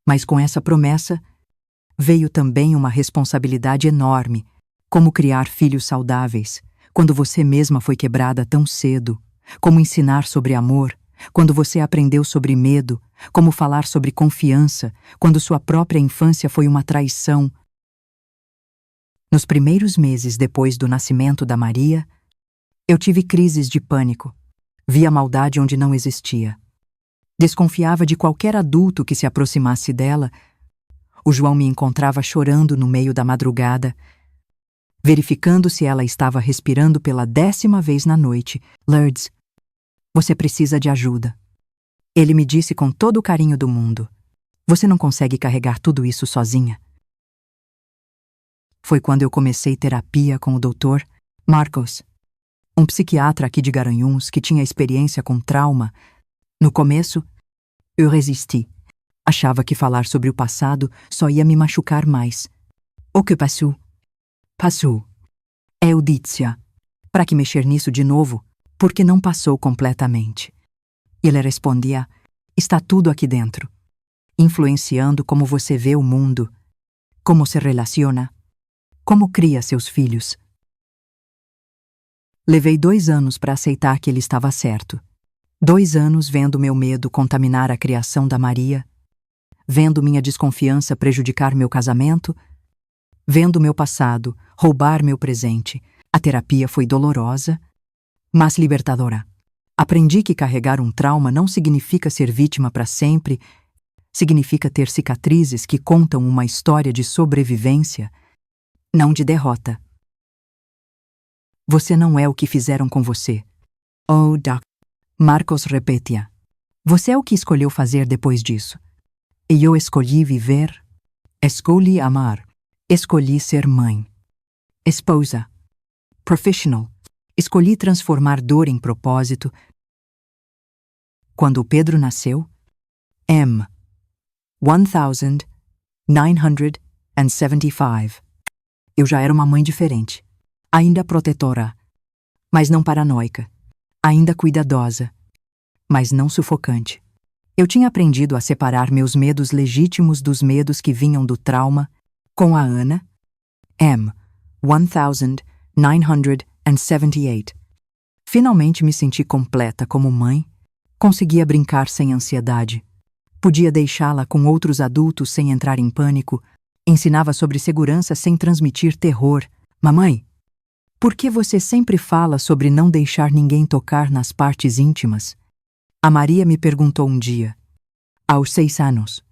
Mas com essa promessa, veio também uma responsabilidade enorme, como criar filhos saudáveis, quando você mesma foi quebrada tão cedo, como ensinar sobre amor, quando você aprendeu sobre medo, como falar sobre confiança, quando sua própria infância foi uma traição. Nos primeiros meses depois do nascimento da Maria, eu tive crises de pânico. Via maldade onde não existia. Desconfiava de qualquer adulto que se aproximasse dela. O João me encontrava chorando no meio da madrugada, verificando se ela estava respirando pela 10ª vez na noite. Lourdes, você precisa de ajuda. Ele me disse com todo o carinho do mundo. Você não consegue carregar tudo isso sozinha. Foi quando eu comecei terapia com o Dr. Marcos, um psiquiatra aqui de Garanhuns que tinha experiência com trauma. No começo, eu resisti. Achava que falar sobre o passado só ia me machucar mais. O que passou? Passou. Eu disse, para que mexer nisso de novo, porque não passou completamente. Ele respondia, está tudo aqui dentro, influenciando como você vê o mundo, como se relaciona, como cria seus filhos. Levei 2 anos para aceitar que ele estava certo. 2 anos vendo meu medo contaminar a criação da Maria, vendo minha desconfiança prejudicar meu casamento, vendo meu passado roubar meu presente. A terapia foi dolorosa, mas libertadora. Aprendi que carregar um trauma não significa ser vítima para sempre, significa ter cicatrizes que contam uma história de sobrevivência, não de derrota. Você não é o que fizeram com você. Oh, Doc. Marcos repetia. Você é o que escolheu fazer depois disso. E eu escolhi viver, escolhi amar, escolhi ser mãe, esposa, professional, escolhi transformar dor em propósito. Quando o Pedro nasceu, 1975, eu já era uma mãe diferente. Ainda protetora, mas não paranoica. Ainda cuidadosa, mas não sufocante. Eu tinha aprendido a separar meus medos legítimos dos medos que vinham do trauma. Com a Ana, 1978. Finalmente me senti completa como mãe. Conseguia brincar sem ansiedade. Podia deixá-la com outros adultos sem entrar em pânico. Ensinava sobre segurança sem transmitir terror. Mamãe, por que você sempre fala sobre não deixar ninguém tocar nas partes íntimas? A Maria me perguntou um dia, aos 6 anos.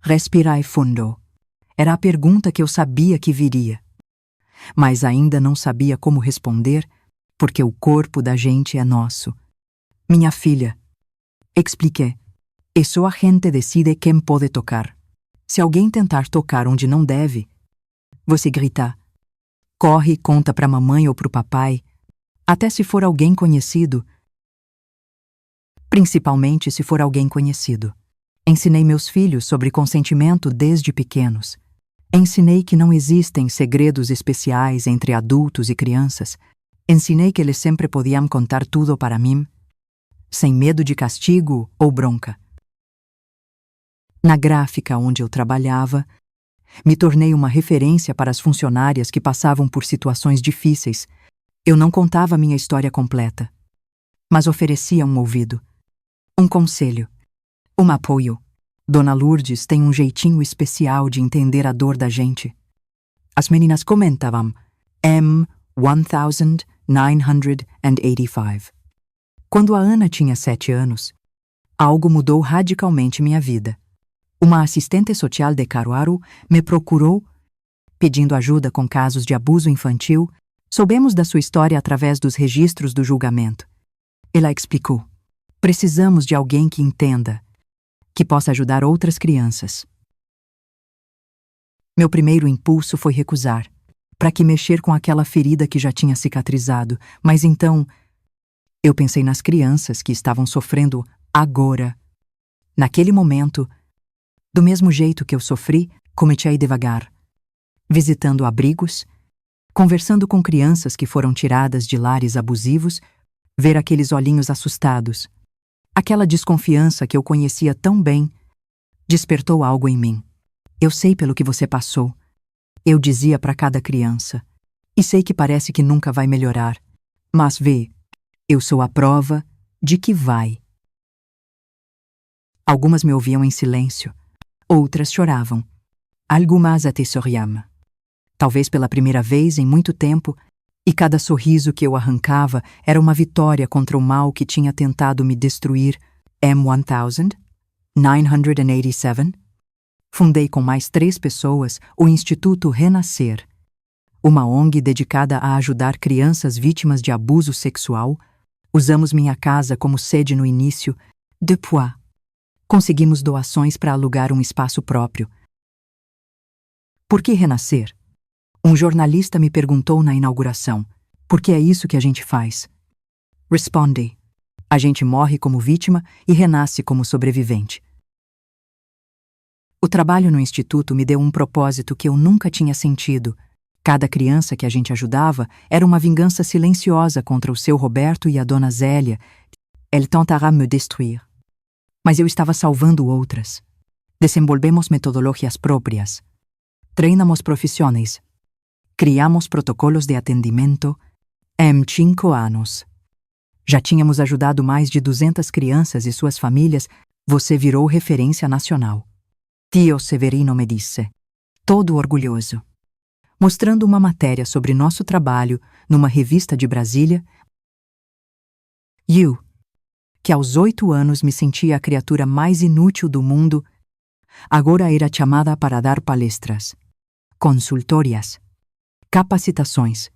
Respirai fundo. Era a pergunta que eu sabia que viria. Mas ainda não sabia como responder, porque o corpo da gente é nosso. Minha filha, expliquei, e só a gente decide quem pode tocar. Se alguém tentar tocar onde não deve, você grita, corre e conta para a mamãe ou para o papai, até se for alguém conhecido. Principalmente se for alguém conhecido. Ensinei meus filhos sobre consentimento desde pequenos. Ensinei que não existem segredos especiais entre adultos e crianças. Ensinei que eles sempre podiam contar tudo para mim, sem medo de castigo ou bronca. Na gráfica onde eu trabalhava, me tornei uma referência para as funcionárias que passavam por situações difíceis. Eu não contava minha história completa, mas oferecia um ouvido, um conselho, um apoio. Dona Lourdes tem um jeitinho especial de entender a dor da gente. As meninas comentavam, 1985. Quando a Ana tinha 7 anos, algo mudou radicalmente minha vida. Uma assistente social de Caruaru me procurou, pedindo ajuda com casos de abuso infantil. Soubemos da sua história através dos registros do julgamento. Ela explicou, precisamos de alguém que entenda, que possa ajudar outras crianças. Meu primeiro impulso foi recusar. Para que mexer com aquela ferida que já tinha cicatrizado? Mas então, eu pensei nas crianças que estavam sofrendo agora. Naquele momento, do mesmo jeito que eu sofri, comecei devagar, visitando abrigos, Conversando com crianças que foram tiradas de lares abusivos, ver aqueles olhinhos assustados, aquela desconfiança que eu conhecia tão bem, despertou algo em mim. Eu sei pelo que você passou, eu dizia para cada criança, e sei que parece que nunca vai melhorar, mas vê, eu sou a prova de que vai. Algumas me ouviam em silêncio, outras choravam. Algumas até sorriam. Talvez pela primeira vez em muito tempo, e cada sorriso que eu arrancava era uma vitória contra o mal que tinha tentado me destruir. M1987. Fundei com mais 3 pessoas o Instituto Renascer, uma ONG dedicada a ajudar crianças vítimas de abuso sexual. Usamos minha casa como sede no início. Depois, conseguimos doações para alugar um espaço próprio. Por que renascer? Um jornalista me perguntou na inauguração. Porque é isso que a gente faz. Respondi. A gente morre como vítima e renasce como sobrevivente. O trabalho no instituto me deu um propósito que eu nunca tinha sentido. Cada criança que a gente ajudava era uma vingança silenciosa contra o seu Roberto e a dona Zélia. Elle tentara me destruir. Mas eu estava salvando outras. Desenvolvemos metodologias próprias. Treinamos profissões. Criamos protocolos de atendimento. Em 5 anos. Já tínhamos ajudado mais de 200 crianças e suas famílias. Você virou referência nacional. Tio Severino me disse, todo orgulhoso, mostrando uma matéria sobre nosso trabalho numa revista de Brasília. Eu, que aos 8 anos me sentia a criatura mais inútil do mundo, agora era chamada para dar palestras, consultorias, capacitações.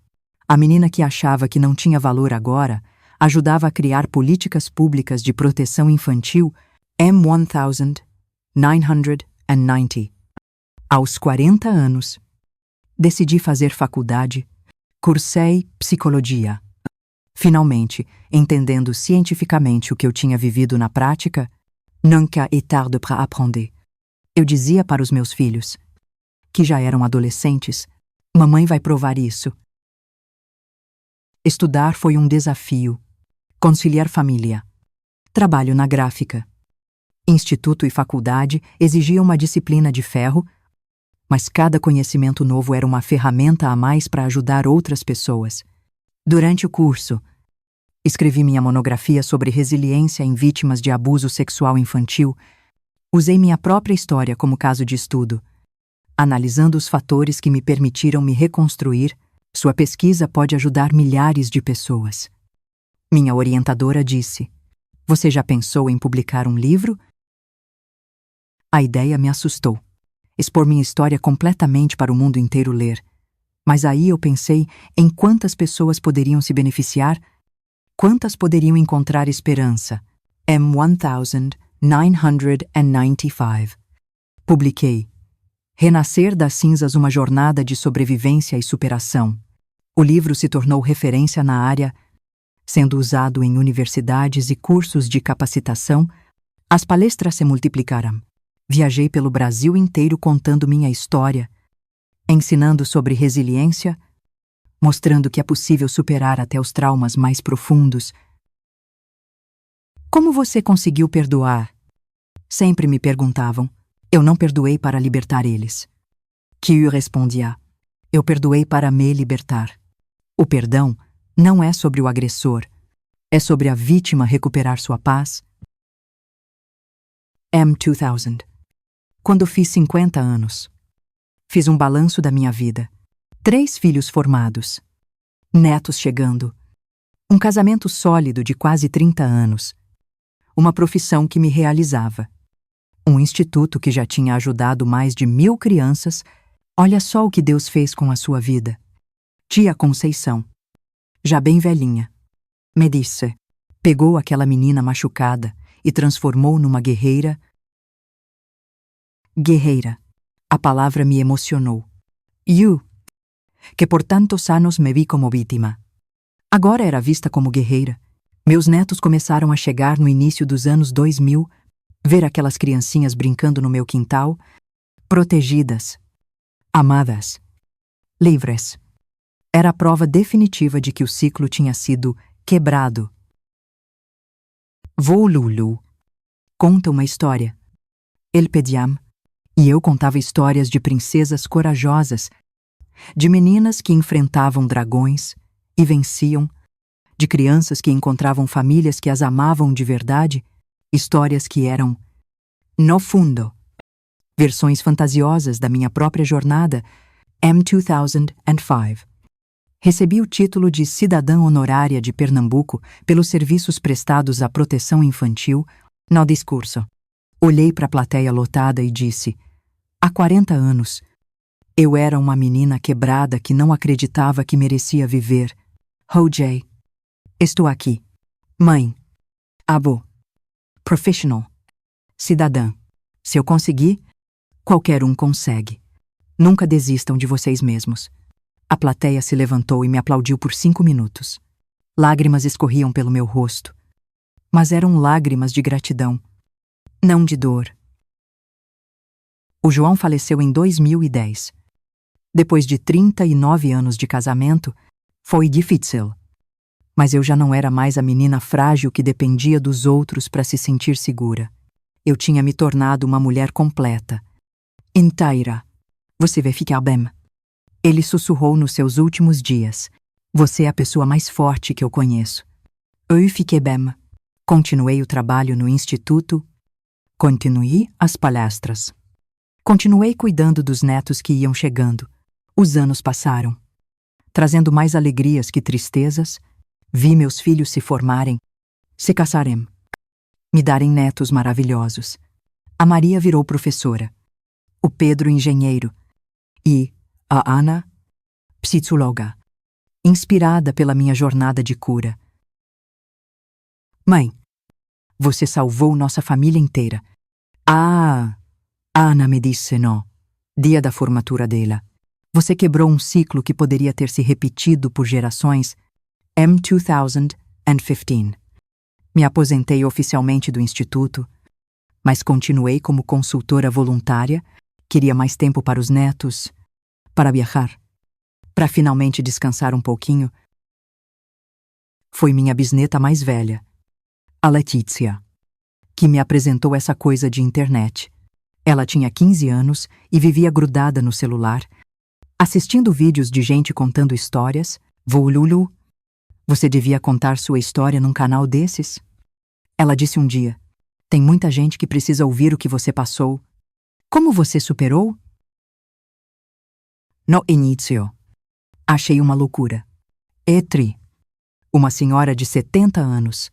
A menina que achava que não tinha valor agora ajudava a criar políticas públicas de proteção infantil. M1990. Aos 40 anos, decidi fazer faculdade, cursei psicologia. Finalmente, entendendo cientificamente o que eu tinha vivido na prática, nunca est tarde para aprender. Eu dizia para os meus filhos, que já eram adolescentes, mamãe vai provar isso. Estudar foi um desafio. Conciliar família. Trabalho na gráfica. Instituto e faculdade exigiam uma disciplina de ferro, mas cada conhecimento novo era uma ferramenta a mais para ajudar outras pessoas. Durante o curso, escrevi minha monografia sobre resiliência em vítimas de abuso sexual infantil. Usei minha própria história como caso de estudo, analisando os fatores que me permitiram me reconstruir. Sua pesquisa pode ajudar milhares de pessoas. Minha orientadora disse, você já pensou em publicar um livro? A ideia me assustou. Expor minha história completamente para o mundo inteiro ler. Mas aí eu pensei em quantas pessoas poderiam se beneficiar, quantas poderiam encontrar esperança. M1995. Publiquei. Renascer das cinzas, uma jornada de sobrevivência e superação. O livro se tornou referência na área, sendo usado em universidades e cursos de capacitação. As palestras se multiplicaram. Viajei pelo Brasil inteiro contando minha história, ensinando sobre resiliência, mostrando que é possível superar até os traumas mais profundos. Como você conseguiu perdoar? Sempre me perguntavam. Eu não perdoei para libertar eles. Que eu respondia. Eu perdoei para me libertar. O perdão não é sobre o agressor, é sobre a vítima recuperar sua paz. M2000. Quando fiz 50 anos, fiz um balanço da minha vida. 3 filhos formados, netos chegando, um casamento sólido de quase 30 anos, uma profissão que me realizava, um instituto que já tinha ajudado mais de 1000 crianças. Olha só o que Deus fez com a sua vida. Tia Conceição, já bem velhinha, me disse, pegou aquela menina machucada e transformou numa guerreira. Guerreira. A palavra me emocionou. Eu, que por tantos anos me vi como vítima, agora era vista como guerreira. Meus netos começaram a chegar no início dos anos 2000, ver aquelas criancinhas brincando no meu quintal, protegidas, amadas, livres. Era a prova definitiva de que o ciclo tinha sido quebrado. Vô Lulu conta uma história. Ele pediam, e eu contava histórias de princesas corajosas, de meninas que enfrentavam dragões e venciam, de crianças que encontravam famílias que as amavam de verdade, histórias que eram, no fundo, versões fantasiosas da minha própria jornada M2005. Recebi o título de cidadã honorária de Pernambuco pelos serviços prestados à proteção infantil no discurso. Olhei para a plateia lotada e disse: há 40 anos, eu era uma menina quebrada que não acreditava que merecia viver. Jay, estou aqui. Mãe, avô, professional, cidadã. Se eu conseguir, qualquer um consegue. Nunca desistam de vocês mesmos. A plateia se levantou e me aplaudiu por 5 minutos. Lágrimas escorriam pelo meu rosto. Mas eram lágrimas de gratidão, não de dor. O João faleceu em 2010. Depois de 39 anos de casamento, foi difícil. Mas eu já não era mais a menina frágil que dependia dos outros para se sentir segura. Eu tinha me tornado uma mulher completa. Inteira. Você vai ficar bem. Ele sussurrou nos seus últimos dias. Você é a pessoa mais forte que eu conheço. Eu fiquei bem. Continuei o trabalho no instituto. Continuei as palestras. Continuei cuidando dos netos que iam chegando. Os anos passaram. Trazendo mais alegrias que tristezas, vi meus filhos se formarem, se casarem, me darem netos maravilhosos. A Maria virou professora, o Pedro engenheiro e a Ana, psicóloga, inspirada pela minha jornada de cura. Mãe, você salvou nossa família inteira. Ah, Ana me disse não, dia da formatura dela. Você quebrou um ciclo que poderia ter se repetido por gerações. M2015. Me aposentei oficialmente do instituto, mas continuei como consultora voluntária. Queria mais tempo para os netos, para viajar, para finalmente descansar um pouquinho. Foi minha bisneta mais velha, a Letícia, que me apresentou essa coisa de internet. Ela tinha 15 anos e vivia grudada no celular, assistindo vídeos de gente contando histórias. Vô Lulu, você devia contar sua história num canal desses? Ela disse um dia: tem muita gente que precisa ouvir o que você passou. Como você superou? No início, achei uma loucura. Uma senhora de 70 anos,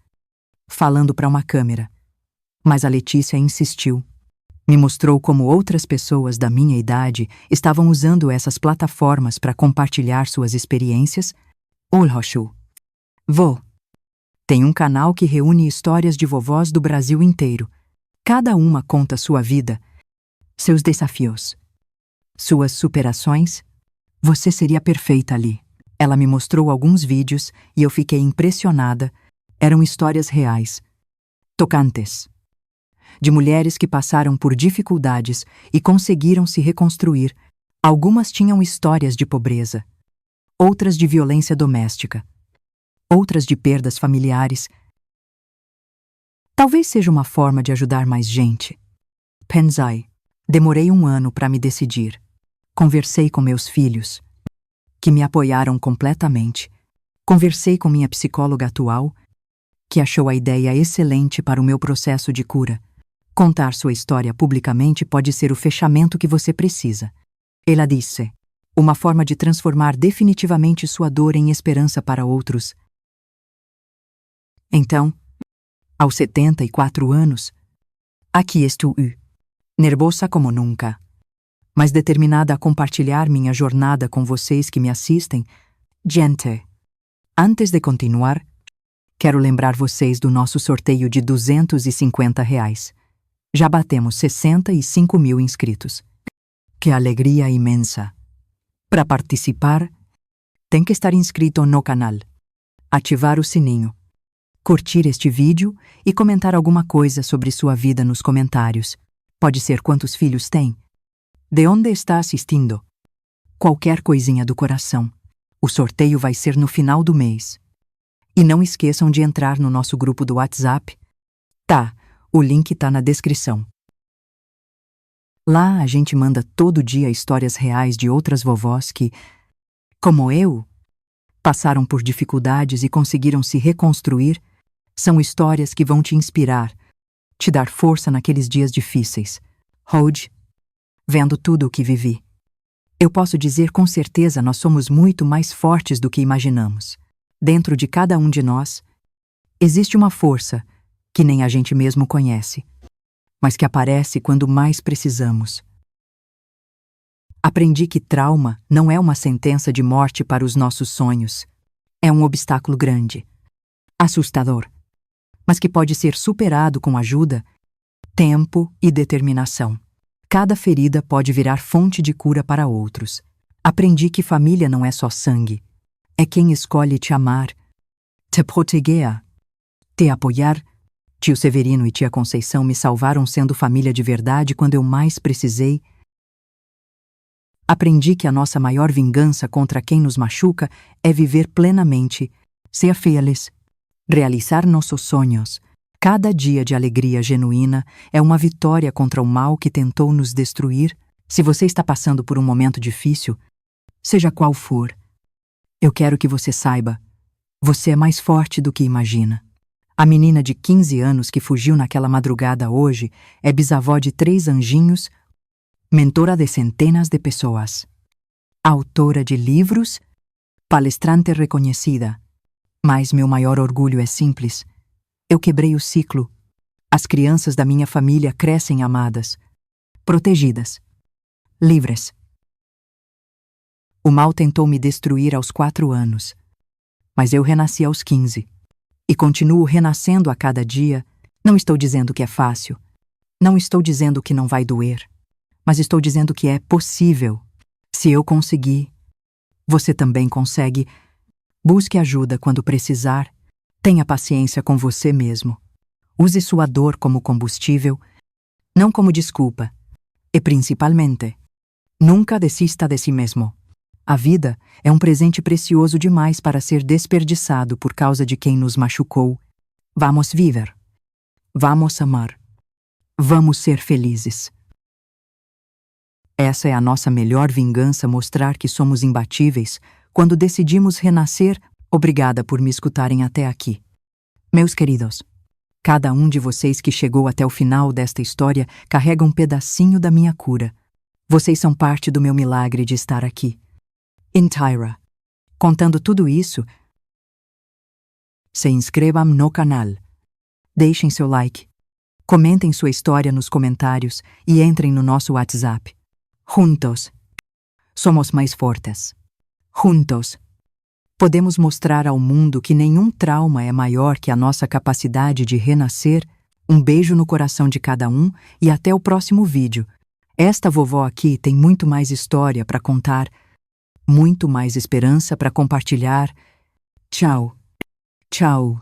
falando para uma câmera. Mas a Letícia insistiu. Me mostrou como outras pessoas da minha idade estavam usando essas plataformas para compartilhar suas experiências. Vô, tem um canal que reúne histórias de vovós do Brasil inteiro. Cada uma conta sua vida, seus desafios, suas superações. Você seria perfeita ali. Ela me mostrou alguns vídeos e eu fiquei impressionada. Eram histórias reais, tocantes, de mulheres que passaram por dificuldades e conseguiram se reconstruir. Algumas tinham histórias de pobreza, outras de violência doméstica, outras de perdas familiares. Talvez seja uma forma de ajudar mais gente. Pensei. Demorei 1 ano para me decidir. Conversei com meus filhos, que me apoiaram completamente. Conversei com minha psicóloga atual, que achou a ideia excelente para o meu processo de cura. Contar sua história publicamente pode ser o fechamento que você precisa. Ela disse: uma forma de transformar definitivamente sua dor em esperança para outros. Então, aos 74 anos, aqui estou, nervosa como nunca, mas determinada a compartilhar minha jornada com vocês que me assistem. Gente, antes de continuar, quero lembrar vocês do nosso sorteio de R$250. Já batemos 65 mil inscritos. Que alegria imensa! Para participar, tem que estar inscrito no canal, ativar o sininho, curtir este vídeo e comentar alguma coisa sobre sua vida nos comentários. Pode ser quantos filhos tem, de onde está assistindo, qualquer coisinha do coração. O sorteio vai ser no final do mês. E não esqueçam de entrar no nosso grupo do WhatsApp. Tá, o link tá na descrição. Lá a gente manda todo dia histórias reais de outras vovós que, como eu, passaram por dificuldades e conseguiram se reconstruir. São histórias que vão te inspirar, te dar força naqueles dias difíceis. Hoje, vendo tudo o que vivi, eu posso dizer com certeza nós somos muito mais fortes do que imaginamos. Dentro de cada um de nós, existe uma força que nem a gente mesmo conhece, mas que aparece quando mais precisamos. Aprendi que trauma não é uma sentença de morte para os nossos sonhos. É um obstáculo grande, assustador, mas que pode ser superado com ajuda, tempo e determinação. Cada ferida pode virar fonte de cura para outros. Aprendi que família não é só sangue. É quem escolhe te amar, te proteger, te apoiar. Tio Severino e tia Conceição me salvaram sendo família de verdade quando eu mais precisei. Aprendi que a nossa maior vingança contra quem nos machuca é viver plenamente, ser feliz, realizar nossos sonhos. Cada dia de alegria genuína é uma vitória contra o mal que tentou nos destruir. Se você está passando por um momento difícil, seja qual for, eu quero que você saiba, você é mais forte do que imagina. A menina de 15 anos que fugiu naquela madrugada hoje é bisavó de 3 anjinhos, mentora de centenas de pessoas, autora de livros, palestrante reconhecida. Mas meu maior orgulho é simples. Eu quebrei o ciclo. As crianças da minha família crescem amadas, protegidas, livres. O mal tentou me destruir aos 4 anos, mas eu renasci aos 15 e continuo renascendo a cada dia. Não estou dizendo que é fácil, não estou dizendo que não vai doer, mas estou dizendo que é possível. Se eu conseguir, você também consegue. Busque ajuda quando precisar. Tenha paciência com você mesmo. Use sua dor como combustível, não como desculpa. E principalmente, nunca desista de si mesmo. A vida é um presente precioso demais para ser desperdiçado por causa de quem nos machucou. Vamos viver. Vamos amar. Vamos ser felizes. Essa é a nossa melhor vingança, mostrar que somos imbatíveis quando decidimos renascer. Obrigada por me escutarem até aqui. Meus queridos, cada um de vocês que chegou até o final desta história carrega um pedacinho da minha cura. Vocês são parte do meu milagre de estar aqui, em Tyra, contando tudo isso. Se inscrevam no canal, deixem seu like, comentem sua história nos comentários e entrem no nosso WhatsApp. Juntos, somos mais fortes. Juntos, podemos mostrar ao mundo que nenhum trauma é maior que a nossa capacidade de renascer. Um beijo no coração de cada um e até o próximo vídeo. Esta vovó aqui tem muito mais história para contar, muito mais esperança para compartilhar. Tchau. Tchau.